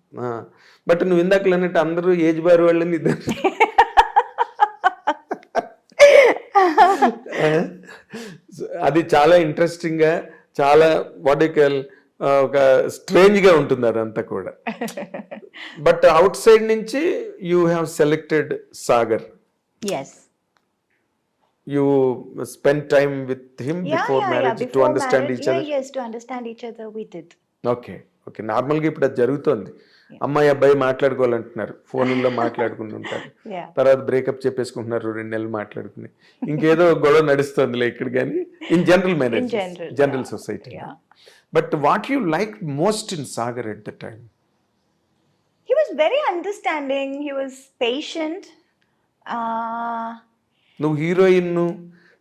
బట్ నువ్వు ఇందాకలు అన్నట్టు అందరూ ఏజ్ బార్ వాళ్ళని ఇద్దరు అది చాలా ఇంట్రెస్టింగ్గా, చాలా వాటికల్ ఒక స్ట్రేంజ్గా ఉంటుంది అదంతా కూడా. బట్ అవుట్ సైడ్ నుంచి you have selected Sagar. Yes. You spent time with him before marriage to understand each other. Yes, to understand each other we did. Okay. నార్మల్గా ఇప్పుడు అది జరుగుతోంది. అమ్మాయి అబ్బాయి మాట్లాడుకోవాలంటున్నారు, ఫోన్లో మాట్లాడుకుని ఉంటారు, Yeah. తర్వాత బ్రేకప్ చెప్పేసుకుంటున్నారు, 2 నెలలు మాట్లాడుకుని ఇంకేదో గొడవ నడుస్తుందిలే ఇక్కడ. కానీ in general marriage, general society. But what you like most in Sagar at the time? He was very understanding. He was patient. నువ్వు హీరోయిన్,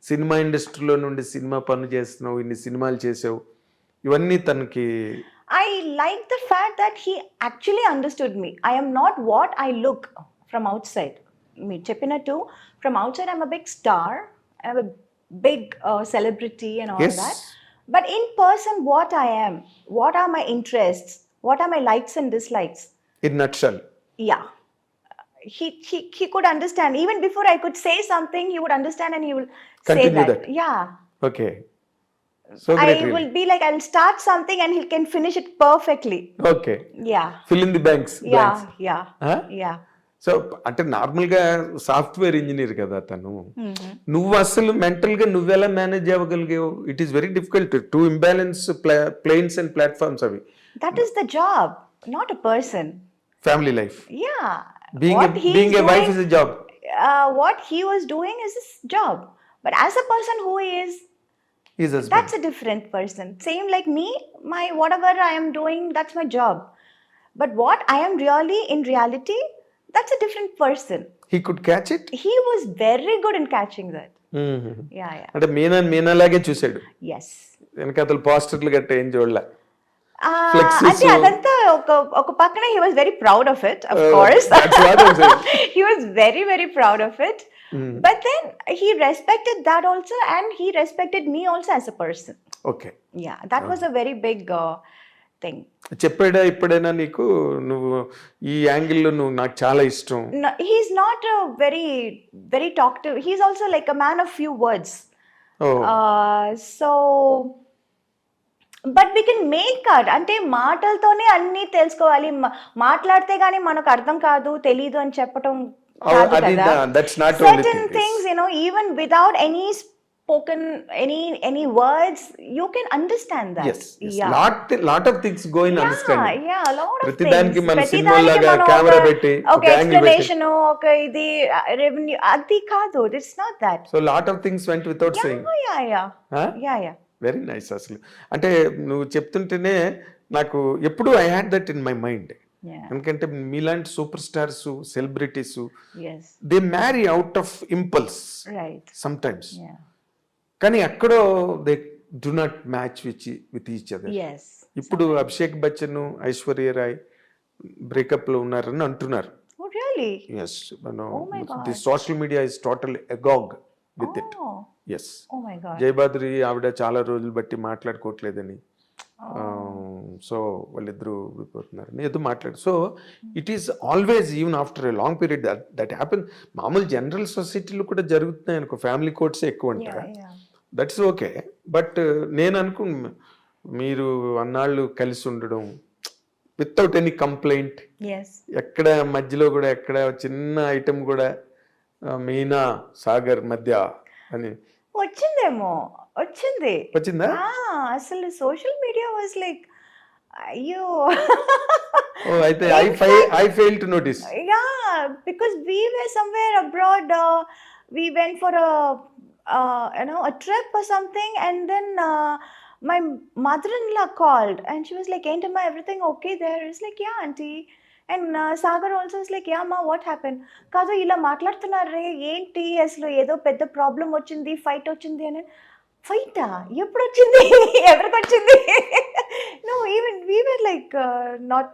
సినిమా ఇండస్ట్రీలో నుండి సినిమా పనులు చేస్తున్నావు, ఇన్ని సినిమాలు చేసావు, ఇవన్నీ తనకి. I like the fact that he actually understood me. I am not what I look from outside. Me cheppinattu, from outside I'm a big star, I'm a big celebrity and all Yes. that. But in person, what I am, what are my interests, what are my likes and dislikes. In nutshell. Yeah. He could understand. Even before I could say something, he would understand and he will Continue say that. that. Yeah. Okay. So I great. will be like, I'll start something and he can finish it perfectly. Okay. Yeah. Fill in the banks. Yeah. So అంటే నార్మల్గా సాఫ్ట్వేర్ ఇంజనీర్ కదా తను. నువ్వు అసలు మెంటల్గా నువ్వెలా మేనేజ్ అవ్వగలిగావు? It is very difficult to imbalance planes and platforms అవి. That is the job, not a person. Family life. Yeah. Being a wife is a job. What he was doing is his job. But as a person who is, is husband. that's a different person. Same like me, my whatever I am doing, that's my job. But what I am really in reality, that's a different person. He could catch it. He was very good in catching that. Yeah. అంటే మీనాలాగే చూసాడు. Yes. వెనకాతలు పోస్టర్లు గట్ట ఏం చూడలే. అంటే అదంతా ఒక పక్కన he was very proud of it, of course. That's what I'm saying. He was very, very proud of it. But then he respected that also and he respected me also as a person. Okay. Yeah, that was a very big thing. చెప్పాడా ఇప్పుడైనా నీకు, నువ్వు ఈ యాంగిల్లో నువ్వు నాకు చాలా ఇష్టం? No, he's not a very, very talkative. He's also like a man of few words. Oh. So but we can make cut అంటే మాటలతోనే అన్నీ తెలుసుకోవాలి. మాట్లాడితే గానీ మనకు అర్థం కాదు, తెలీదు అని చెప్పటం కాదు అది కదా. That's not only Certain thing. things, even without any spoken, any words, you can understand that. Yes. Yeah. Lot of things go in understanding. Yeah, a lot of ప్రతి things. దానికి మన ప్రతి సినిమా దానికి లాగా మనం కెమెరా పెట్టి ఒక ఒక యాంగిల్ పెట్టి. explanation, ఒక ఇది రెవెన్యూ అది కాదు. It's not that. So lot of things went without saying. Yeah. Very nice. అసలు అంటే నువ్వు చెప్తుంటేనే నాకు ఎప్పుడు I had that in my mind. Yeah. ఎందుకంటే మీలాంటి super stars, celebrities, Yes. They marry out of impulse Right. Sometimes. Yeah. కానీ ఎక్కడో they do not match with each other. Yes. ఇప్పుడు అభిషేక్ బచ్చన్, ఐశ్వర్య రాయ్ బ్రేకప్ లో ఉన్నారని అంటున్నారు. Oh, really? Yes, Oh my God. The social media is total agog with it. Oh. Yes, Oh my God. Jayabadri ఆవిడ చాలా రోజులు బట్టి మాట్లాడుకోవట్లేదని, Oh. సో వాళ్ళిద్దరూ విడిపోతున్నారని ఏదో మాట్లాడు. So it is always even after a long period that happen. మామూలు జనరల్ సొసైటీలో కూడా జరుగుతున్నాయి అనుకో, ఫ్యామిలీ కోర్ట్స్ ఎక్కువ అంటారా, Yeah. That's okay. బట్ నేను మీరు అన్నాళ్ళు కలిసి ఉండడం వితౌట్ ఎనీ కంప్లైంట్, Yes. ఎక్కడ మధ్యలో కూడా ఎక్కడ చిన్న ఐటమ్ కూడా మీనా సాగర్ మధ్య అని వచ్చింది. వచ్చిందా? అసలు సోషల్ మీడియా వాజ్ లైక్ అయ్యో. ఓ, అయితే I fail to notice. Yeah, because we were somewhere abroad. We went for a trip or something, and then my mother-in-law called, and she was like, "Ain't everything okay there?" It's like, "Yeah, auntie." And Sagar also was like, "Yeah, ma, what happened?" కాదు ఇలా మాట్లాడుతున్నారే ఏంటి, అసలు ఏదో పెద్ద ప్రాబ్లం వచ్చింది, ఫైట్ వచ్చింది అని. ఫైటా ఎప్పుడు వచ్చింది, ఎవరికి వచ్చింది? No, even we were like not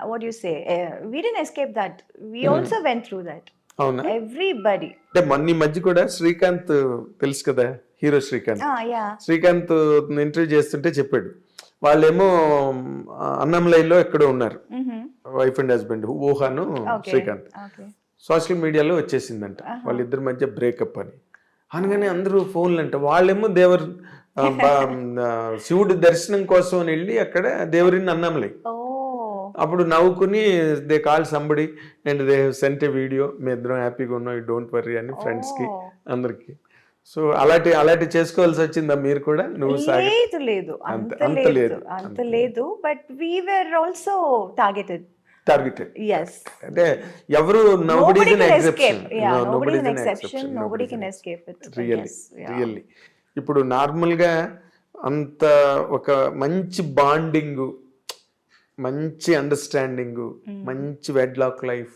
what do you say, we didn't escape that. We also went through that. అవునా? Everybody. అంటే మొన్న ఈ మధ్య కూడా శ్రీకాంత్ తెలుసు కదా, hero Srikanth. Yeah. Srikanth interview చేస్తుంటే చెప్పాడు, వాళ్ళేమో అన్నంలైలో ఎక్కడో ఉన్నారు, వైఫ్ అండ్ హస్బెండ్, ఊహాను శ్రీకాంత్. Okay. సోషల్ మీడియాలో వచ్చేసిందంట వాళ్ళిద్దరి మధ్య బ్రేకప్ అని. అనగానే అందరూ ఫోన్లు అంట, వాళ్ళేమో శివుడి దర్శనం కోసం అని వెళ్ళి అక్కడ దేవరిని అన్నంలై. Oh. అప్పుడు నవ్వుకుని they call somebody and they sent a video, మీ ఇద్దరం హ్యాపీగా ఉన్నాం, యూ డోంట్ వరీ అని ఫ్రెండ్స్కి అందరికి. సో అలాంటి చేసుకోవాల్సి వచ్చిందా మీరు కూడా? నువ్వు లేదు అంత లేదు, but we were also targeted. Yes. అంటే ఎవరు nobody is an exception. Nobody is an exception. Nobody can escape it. Really. ఇప్పుడు నార్మల్గా అంత ఒక మంచి బాండింగ్, మంచి అండర్స్టాండింగ్, మంచి wedlock life,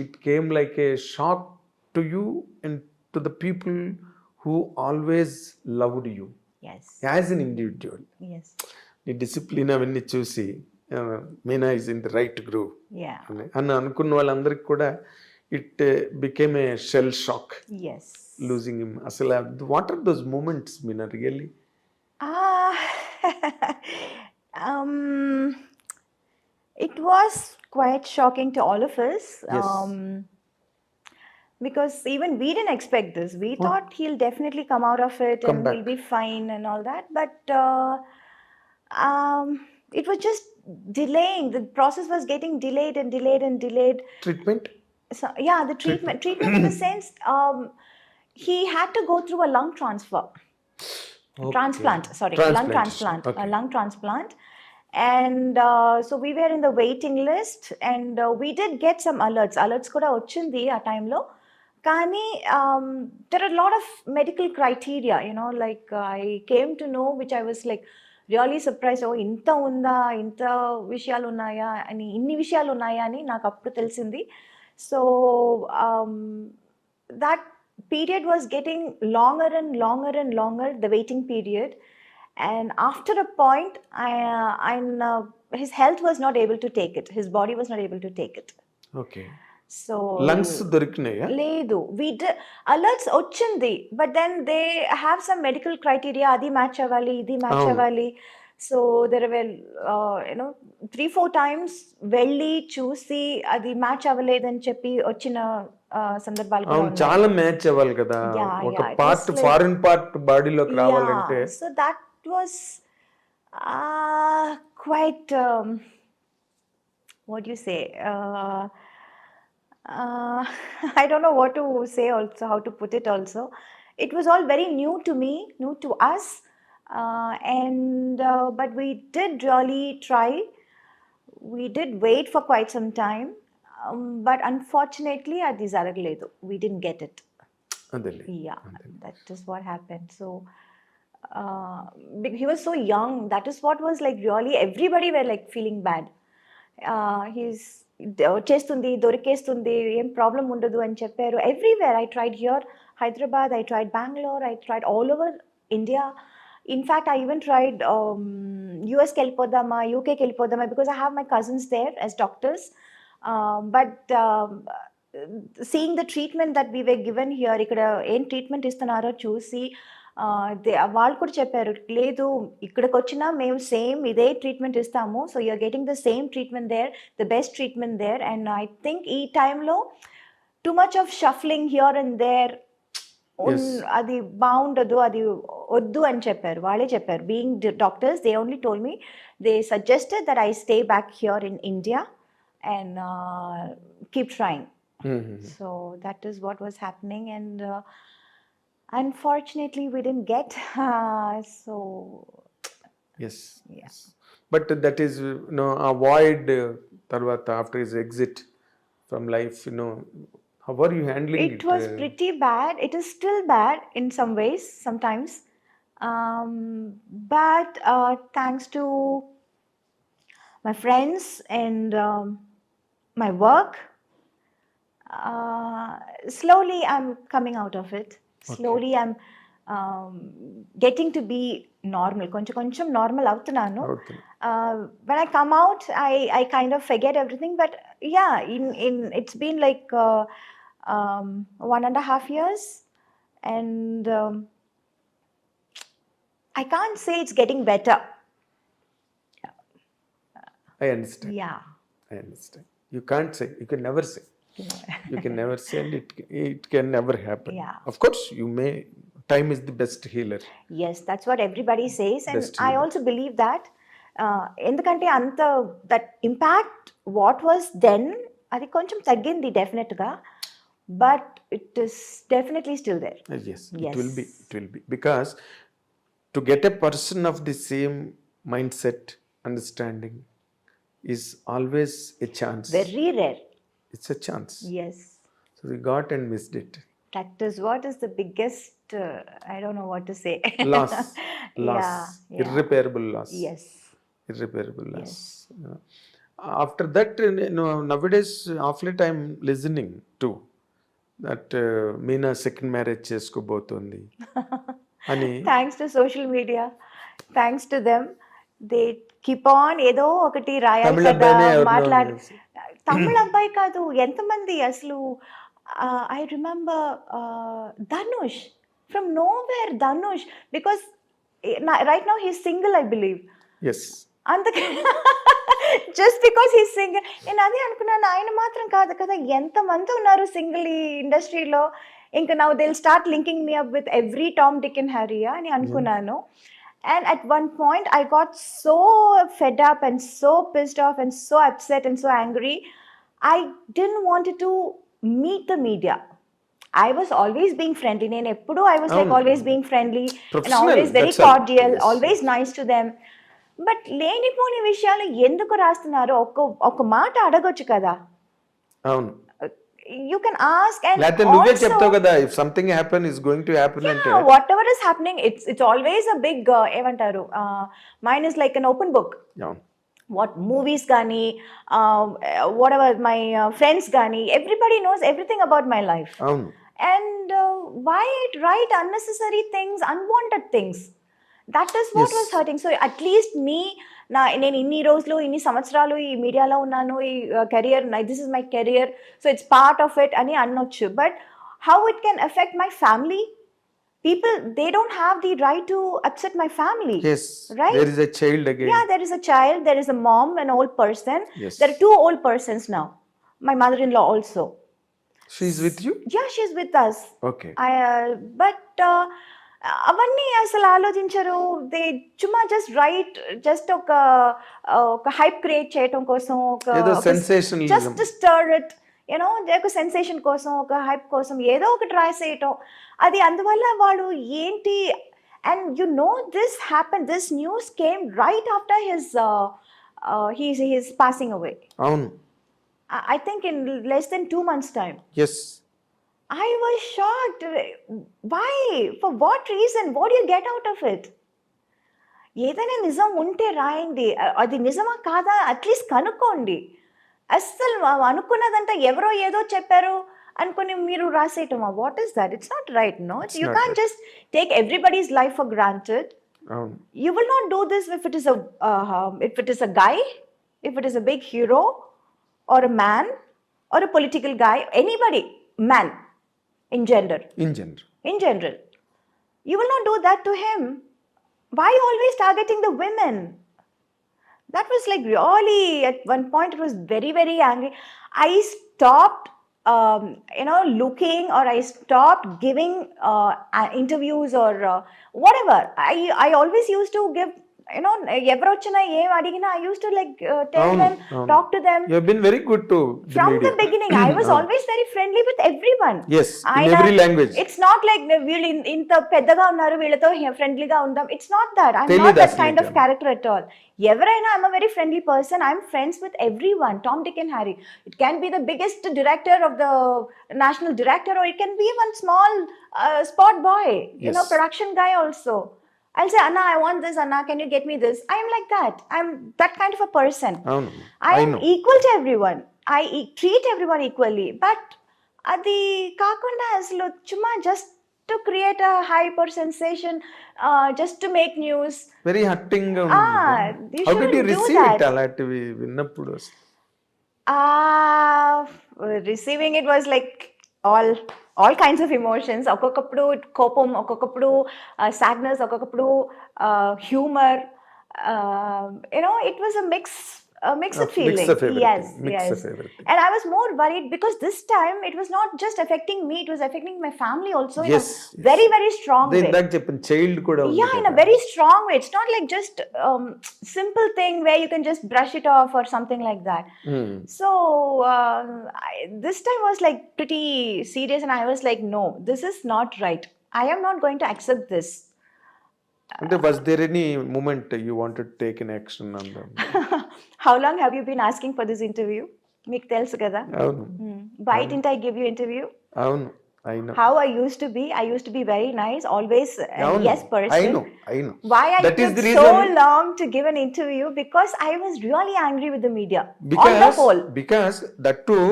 it came like a shock to you and to the people who always loved you as an individual. నీ డిసిప్లిన్ అవన్నీ చూసి Meena is in the right groove అని అనుకున్న వాళ్ళందరికీ కూడా it became a shell shock losing him. అసలు what are those moments Meena really? It was quite shocking to all of us. Yes. Because even we didn't expect this. We thought he'll definitely come out of it and he'll be fine and all that. But it was just delaying. The process was getting delayed. Treatment? So, yeah, the treatment in the sense, he had to go through a lung transplant. Lung transplant. Okay. A lung transplant. And so we were in the waiting list, and we did get some alerts kuda ochindi aa time lo. Kani there are a lot of medical criteria, like I came to know, which I was like really surprised. Oh, inta unda, inta vishayalu unnaya ani, inni vishayalu unnaya ani naaku appudu telisindi. So that period was getting longer and longer, the waiting period. And after a point, his health was not able to take it. His body was not able to take it. Okay. So lungs doriknaya? Ledu. We did alerts ochindi, but then they have some medical criteria. Adi match avali, idi match avali. So there were 3-4 times velli chusi adi match avaledan cheppi ochina సందర్భాలు కూడా అవును, ఉన్నాయి. చాలా మ్యాచ్ అవ్వాలి కదా. Yeah, ఒక yeah, it part was like- foreign part బాడీలోకి రావాలంటే Yeah, so that was quite what do you say? I don't know what to say. Also, how to put it. Also, it was all very new to me, new to us, and but we did really try. We did wait for quite some time, but unfortunately, అది జరగలేదు. We didn't get it. అదేలే. Yeah, that is what happened. So he was so young. That is what was like really everybody were like feeling bad. He's వచ్చేస్తుంది, దొరికేస్తుంది, ఏం ప్రాబ్లం ఉండదు అని చెప్పారు. Everywhere I tried here Hyderabad, I tried Bengaluru, I tried all over India. In fact I even tried యూఎస్కి వెళ్ళిపోదామా, యూకేకి వెళ్ళిపోదామా, because I have my cousins there as doctors. But seeing the treatment that we were given here, ఇక్కడ ఏం ట్రీట్మెంట్ ఇస్తున్నారో చూసి వాళ్ళు కూడా చెప్పారు, లేదు ఇక్కడికి వచ్చినా మేము సేమ్ ఇదే ట్రీట్మెంట్ ఇస్తాము. So you're getting the same treatment there, the best treatment there. And I think ఈ టైంలో too much of shuffling here and there అది బాగుండదు, అది వద్దు అని చెప్పారు. వాళ్ళే చెప్పారు, being doctors, they only told me, they suggested that I stay back here in India and keep trying. So that is what was happening, and unfortunately we didn't get. So yes, yeah. yes. But that is, avoid తర్వాత after his exit from life, how are you handling it? It was pretty bad. It is still bad in some ways sometimes, but thanks to my friends and my work, slowly I'm coming out of it. Slowly I'm getting to be normal. కొంచెం normal అవుతున్నాను. Okay. When I come out, I kind of forget everything. But yeah, in it's been like 1.5 years, and I can't say it's getting better. I understand. Yeah. I understand. You can't say. You can never say. You can never say, and it can never happen. Yeah. Of course, you may. Time is the best healer. Yes, that's what everybody says, and Best I healer. also believe that. ఎందుకంటే అంత that impact what was then అది కొంచెం తగ్గింది డెఫినెట్గా, but it is definitely still there. Yes, Yes. it will be. It will be, because to get a person of the same mindset, understanding, is always a chance. Very rare. It's a chance. Yes, So we got and missed it. That is what is the biggest, I don't know what to say. Loss. Loss. Yeah. Irreparable loss. Yes. Irreparable loss. Yeah. After that, nowadays, of late I'm listening to that Meena second marriage చేసుకోబోతోంది అని. Thanks to social media, thanks to them, they keep on ఏదో ఒకటి రాయాలి తమిళ కదా, అబ్బాయినే ఎవరినో మాట్లాడి. తెలుసు. తమిళ అబ్బాయి కాదు, ఎంతమంది అసలు. I remember Dhanush, from nowhere Dhanush, because right now he's single I believe. Yes. అందుకే జస్ట్ బికాస్ హీ సింగిల్, నేను అదే అనుకున్నాను, ఆయన మాత్రం కాదు కదా, ఎంతమంది ఉన్నారు సింగిల్ ఈ ఇండస్ట్రీలో. ఇంకా now they will start linking me up with every Tom Dick and Harry అని అనుకున్నాను. And at one point I got so fed up and so pissed off and so upset and so angry. I didn't want to meet the media. I was always being friendly. I was like always being friendly and Professional, always very that's all. cordial, Yes. always nice to them. But లేనిపోని విషయాలు ఎందుకు రాస్తున్నారు? ఒక మాట అడగొచ్చు కదా. అవును. You can ask, and లేకపోతే నువ్వే చెప్తావు కదా, if something happen is going to happen అంటే. whatever is happening, it's always a big ఏమంటారు, mine is like an open book. అవును. What movies gani, whatever my friends gani, everybody knows everything about my life. అవును. And why write unnecessary things, unwanted things? That is what Yes. was hurting. So at least me, నేను ఇన్ని రోజులు ఇన్ని సంవత్సరాలు ఈ మీడియాలో ఉన్నాను, ఈ career, this is my career, so it's part of it అని అనొచ్చు. But how it can affect my family? People, they don't have the right to upset my family. Yes. Right? There is a child again. Yeah, there is a child, there is a mom, an old person. Yes. There are 2 old persons now. My mother-in-law also. She with you? Yeah, she's with us. Okay. But అవన్నీ అసలు ఆలోచించరు. దే చుమ్మా జస్ట్ రైట్, జస్ట్ ఒక హైప్ క్రియేట్ చేయటం కోసం, ఏదో sensationalism. Just stir it, you know, ఒక సెన్సేషన్ కోసం, ఒక హైప్ కోసం ఏదో ఒకటి రాసేయటం. అది అందువల్ల వాడు ఏంటి, and you know this happen, this news came right after his passing away. అవును. I think in less than 2 months' time. Yes. I was shocked. Why? For what reason? What do you get out of it? ఏదైనా నిజం ఉంటే రాయండి, అది నిజమా కాదా అట్లీస్ట్ కనుక్కోండి. అస్సలు అనుకున్నదంతా ఎవరో ఏదో చెప్పారు అనుకుని మీరు రాసేయటమా? What is that? It's not right. No, you can't just take everybody's life for granted. You will not do this if it is a guy, if it is a big hero, or a man, or a political guy, anybody, man, in general. You will not do that to him. Why always targeting the women? That was like really, at one point it was very, very angry. I stopped, looking, or I stopped giving interviews or whatever. I always used to give, ఎవరు వచ్చినా ఏం అడిగినా I used to tell them, talk to them. You have been very good to the From media. the beginning. I was always very friendly with everyone. Yes, in every language. It's not like వీళ్ళు ఇంత పెద్దగా ఉన్నారు వీళ్ళతో ఫ్రెండ్లీగా ఉందాం. It's not that. I'm Tell not you that that's kind of nature. character at all. ఎవరైనా, I'm a very friendly person. I'm friends with everyone. Tom, Dick and Harry. It can be the biggest director of the national director, or it can be one small spot boy, Yes. production guy also. I'll say, Anna, I want this. Anna, can you get me this? I am like that. I'm that kind of a person. I am equal to everyone. I treat everyone equally. But adi kakunda aslo chuma just to create a hype or sensation, just to make news. Very hurting. How did you receive that? it అలాంటివి విన్నప్పుడు? Receiving it was like all kinds of emotions. ఒక్కొక్కప్పుడు కోపం, ఒక్కొక్కప్పుడు sadness, ఒక్కొక్కప్పుడు humor. It was a mixed feeling. Mix of everything. Yes. Mix of everything. And I was more worried because this time it was not just affecting me, it was affecting my family also in Yes, a very, very strong way. ఇందాక చెప్పిన చైల్డ్ కూడా ఉంది Yeah, in a very strong way. It's not like just simple thing where you can just brush it off or something like that. So this time was like pretty serious, and I was like, no, this is not right. I am not going to accept this. అంటే was there any moment you wanted to take an action on them? How long have you been asking for this interview? Meek telusu kada. అవును. Why didn't I give you interview? అవును. I know. How I used to be. I used to be very nice, always yes person. I know. Why I That is took the so reason. long to give an interview? Because I was really angry with the media. On the whole. Because that too,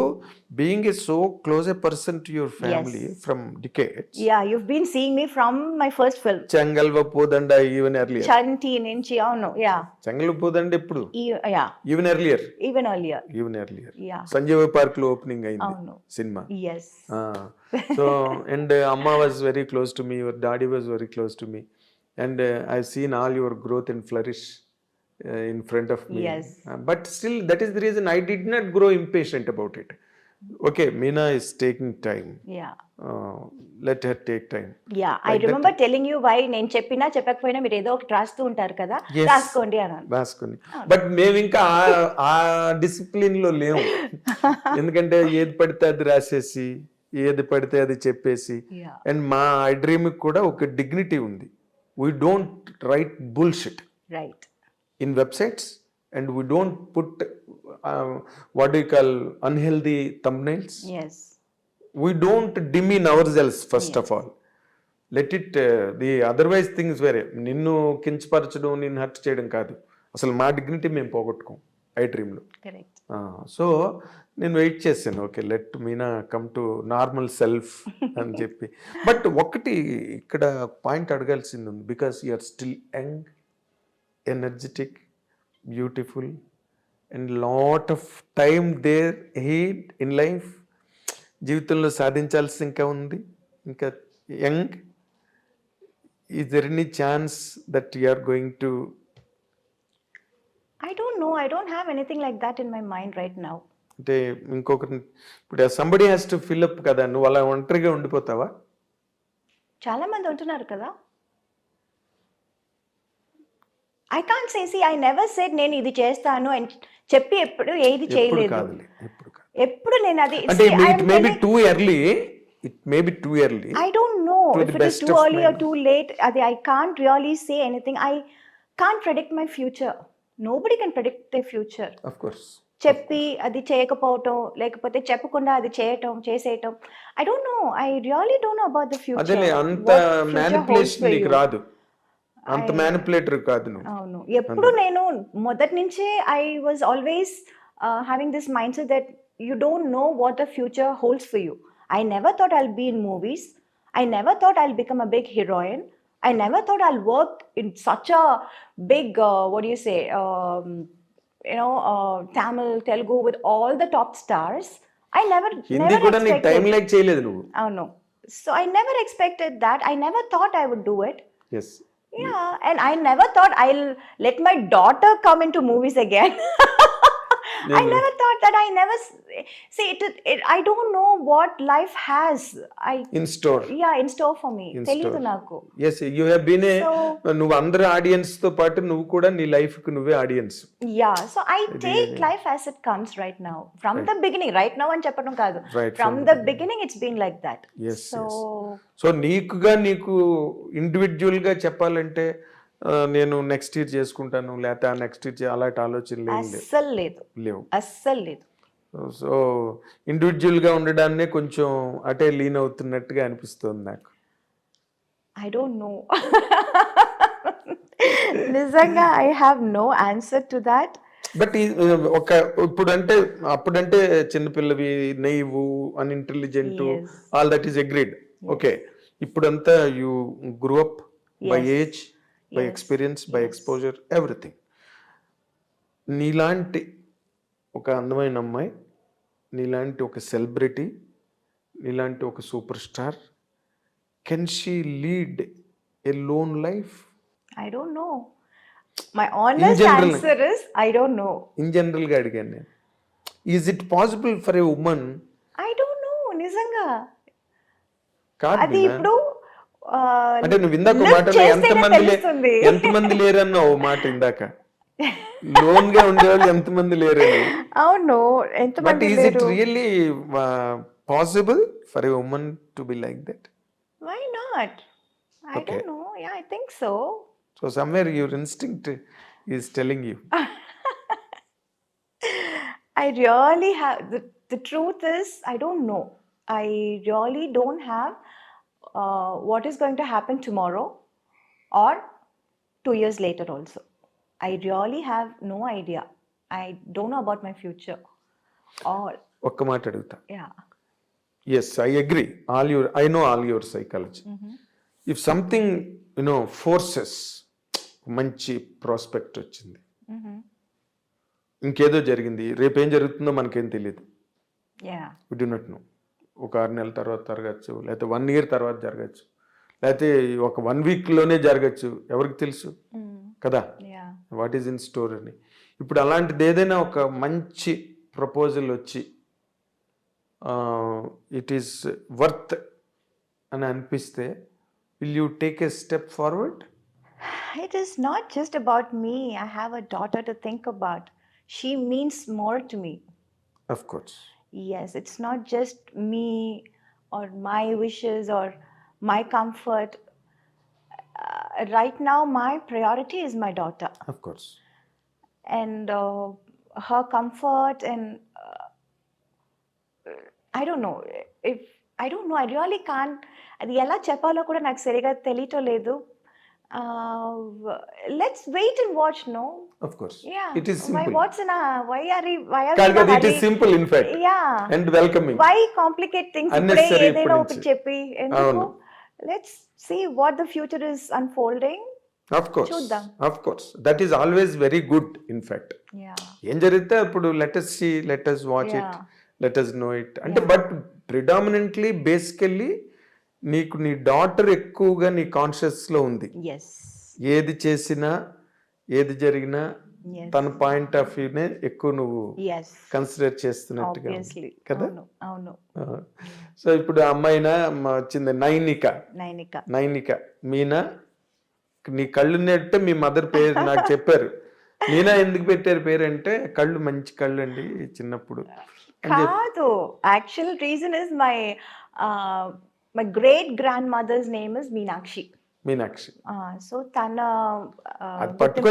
being a so close a person to your family from decades. Yeah, you've been seeing me from my first film. Changalva Podanda even earlier. Chanti Ninchi, no, yeah. Changalva Podanda eppudu? Yeah. Even earlier. Even earlier. Yeah. Sanjeev Park lo opening ayindi cinema. Yes. So and Amma was very close to me, your daddy was very close to me, and I've seen all your growth and flourish in front of me. Yes. But still, that is the reason I did not grow impatient about it. Okay, Meena is taking time. Yeah. Let her take time. Yeah, I remember telling you why నేను చెప్పినా చెప్పకపోయినా మీరు ఏదో ఒకటి రాస్తూ ఉంటారు కదా, రాసుకోండి అన్నాను. రాసుకోండి. బట్ మేము ఇంకా ఆ డిసిప్లిన్ లో లేము. ఎందుకంటే ఏది పడితే అది రాసేసి, ఏది పడితే అది చెప్పేసి. అండ్ మా ఐ డ్రీమ్ కూడా ఒక డిగ్నిటీ ఉంది. We don't write bullshit in websites, and we don't put what do you call unhealthy thumbnails. Yes. We don't demean ourselves first of all. Let it the otherwise things వేరే. నిన్ను కించపరచడం, నిన్ను హర్ట్ చేయడం కాదు. అసలు మా డిగ్నిటీ మేము పోగొట్టుకోం ఐ డ్రీమ్లో. సో నేను వెయిట్ చేశాను, okay let Meena come to normal self అని చెప్పి. బట్ ఒకటి ఇక్కడ పాయింట్ అడగాల్సింది ఉంది. Because you are still young, energetic, beautiful, and lot of time there ahead in life. జీవితంలో సాధించాల్సి ఇంకా ఉంది, ఇంకా young. Is there any chance that you are going to? I don't know. I don't have anything like that in my mind right now. అంటే ఇంకొకరి ఇప్పుడు somebody has to fill up కదా, నువ్వు అలా ఒంటరిగా ఉండిపోతావా? చాలా మంది ఉంటున్నారు కదా. I can't say, I never said నేను ఇది చేస్తాను అని చెప్పి ఎప్పుడు ఏది ఎప్పుడు చేయలేదు. కాదులే, ఎప్పుడు కాదు. ఎప్పుడు నేను అది అంటే it may be too early, it may be too early. I don't know To if the it is best too of early my or too late. I can't really say anything. I can't predict my future. Nobody can predict their future. Of course. చెప్పి అది చేయకపోవటం, లేకపోతే చెప్పకుండా అది చేసేయటం. I don't know. I really don't know about the future. అదేలే, అంత What future holds manipulation for నీకు you. రాదు, అంత మ్యానిపులేటర్ కాదు నువ్వు. అవును. ఎప్పుడు నేను మొదటి నుంచే I was always having this mindset that you don't know what the future holds for you. I never thought I'll be in movies. I never thought I'll become a big heroine. I never thought I'll work in such a big, what do you say, Tamil, Telugu with all the top stars. I never Hindi కూడా నీకు టైం expected. లైక్ చేయలేదు నువ్వు. No. So I never expected that. I never thought I would do it. Yes. Yeah, and I never thought I'll let my daughter come into movies again. I never thought that. I never see it. I don't know what life has. In store. In store for me. In తెలియదు store. నాకు. Yes, you have been a, So నువ్వు అందరు ఆడియన్స్ తో పాటు నువ్వు కూడా నీ లైఫ్ కు నువ్వే audience. yeah, so I take life as it comes right now. From the beginning, right now అని చెప్పడం కాదు. Right From the beginning, it's been like that. Yes, So so నీకు ఇండివిజువల్ గా చెప్పాలంటే నేను నెక్స్ట్ ఇయర్ చేసుకుంటాను, లేకపోతే ఆ నెక్స్ట్ ఇయర్ అలాంటి ఆలోచనలు ఏం అస్సలు లేదు. లేవు. అస్సలు లేదు. సో ఇండివిజువల్ గా ఉండడాన్నే కొంచెం అటే లీన్ అవుతున్నట్టుగా అనిపిస్తుంది నాకు. I don't know. నిజంగా I have no answer to that. But ఇప్పుడంటే అప్పుడంటే చిన్నపిల్లవి, naive, unintelligent, Yes. All that is agreed. Okay, ఇప్పుడంతా you grew up by Yes. Age, by experience, by exposure, everything. నీలాంటి ఒక అందమైన అమ్మాయి, నీలాంటి ఒక సెలబ్రిటీ, నీలాంటి ఒక super star, can she lead a lone life? I don't know. My honest general. answer is I don't know. In general గా అడిగాను నేను. Is it possible for a women? I don't know. నిజంగా కాదు అది మీనా. ఇప్పుడు అంటే నువ్వు ఇందాక look మాటలో చేస్తేనే తెలుస్తుంది. ఎంతమంది లేరన్న ఓ మాట ఇందాక, లోన్ గా ఉండేవాళ్ళు ఎంతమంది లేరని. అవును, బట్ ఎంతమంది ఈజ్ ఇట్ లేరు. Really possible for a women to be like that? Why not? I Okay. don't know. Yeah, I think so. So somewhere your instinct is telling you. I really have the truth is I don't know. I really don't have what is going to happen tomorrow or 2 years later also. I really have no idea. I don't know about my future. Or ఒక్క మాట అడుగుతా. yeah. Yes, I agree. I know all your psychology. If something forces, మంచి ప్రాస్పెక్ట్ వచ్చింది, ఇంకేదో జరిగింది, రేపేం జరుగుతుందో మనకేం తెలియదు. Yeah. We do not know. ఒక 6 నెలల తర్వాత జరగచ్చు, లేకపోతే 1 year తర్వాత జరగచ్చు, లేకపోతే ఒక 1 weekలోనే జరగచ్చు, ఎవరికి తెలుసు కదా Yeah. What is in store అని. ఇప్పుడు అలాంటిది ఏదైనా ఒక మంచి ప్రపోజల్ వచ్చి ఇట్ ఈస్ వర్త్ అని అనిపిస్తే, will you take a step forward? It is not just about me. I have a daughter to think about. She means more to me. Of course. Yes, it's not just me or my wishes or my comfort. Right now, my priority is my daughter of course. and her comfort. And I don't know. I don't know. I really can't. అది ఎలా చెప్పాలో కూడా నాకు సరిగా తెలియటం లేదు. Let's wait and watch, no? Of course. Yeah. It is Why? Simple. What's in a? Why are we కాదు in a కదా, it is hurry? Simple in fact Yeah. And welcoming. Why complicate things? ఇప్పుడే Unnecessary ఏదైనా ఇప్పుడు ఒకటి నుంచి. చెప్పి ఎందుకు? అవును. Let's see what the future is unfolding. Of course, చూద్దాం. Of course. That is always very good in fact. Yeah. ఏం జరిగితే అప్పుడు let us see, let us watch it, Yeah. Let us know it అంటే. బట్ ప్రిడామినెంట్లీ బేసికల్లీ నీకు నీ డాటర్ ఎక్కువగా నీ కాన్షియస్లో ఉంది. Yes. ఏది చేసినా, ఏది జరిగినా Yes. తన పాయింట్ ఆఫ్ వ్యూనే ఎక్కువ నువ్వు Yes. కన్సిడర్ చేస్తున్నట్టుగా ఉంది. Obviously. కదా? అవును. సో ఇప్పుడు ఆ అమ్మాయినా వచ్చింది నైనిక. నైనిక. మీనా, నీ కళ్ళు నెట్టే మీ మదర్ పేరు నాకు చెప్పారు. మీనా ఎందుకు పెట్టారు పేరు అంటే కళ్ళు మంచి కళ్ళు అండి చిన్నప్పుడు అని చెప్పి. కాదు, actual reason is my great grand mother's name is Meenakshi. Meenakshi so తన అది పట్టుకొని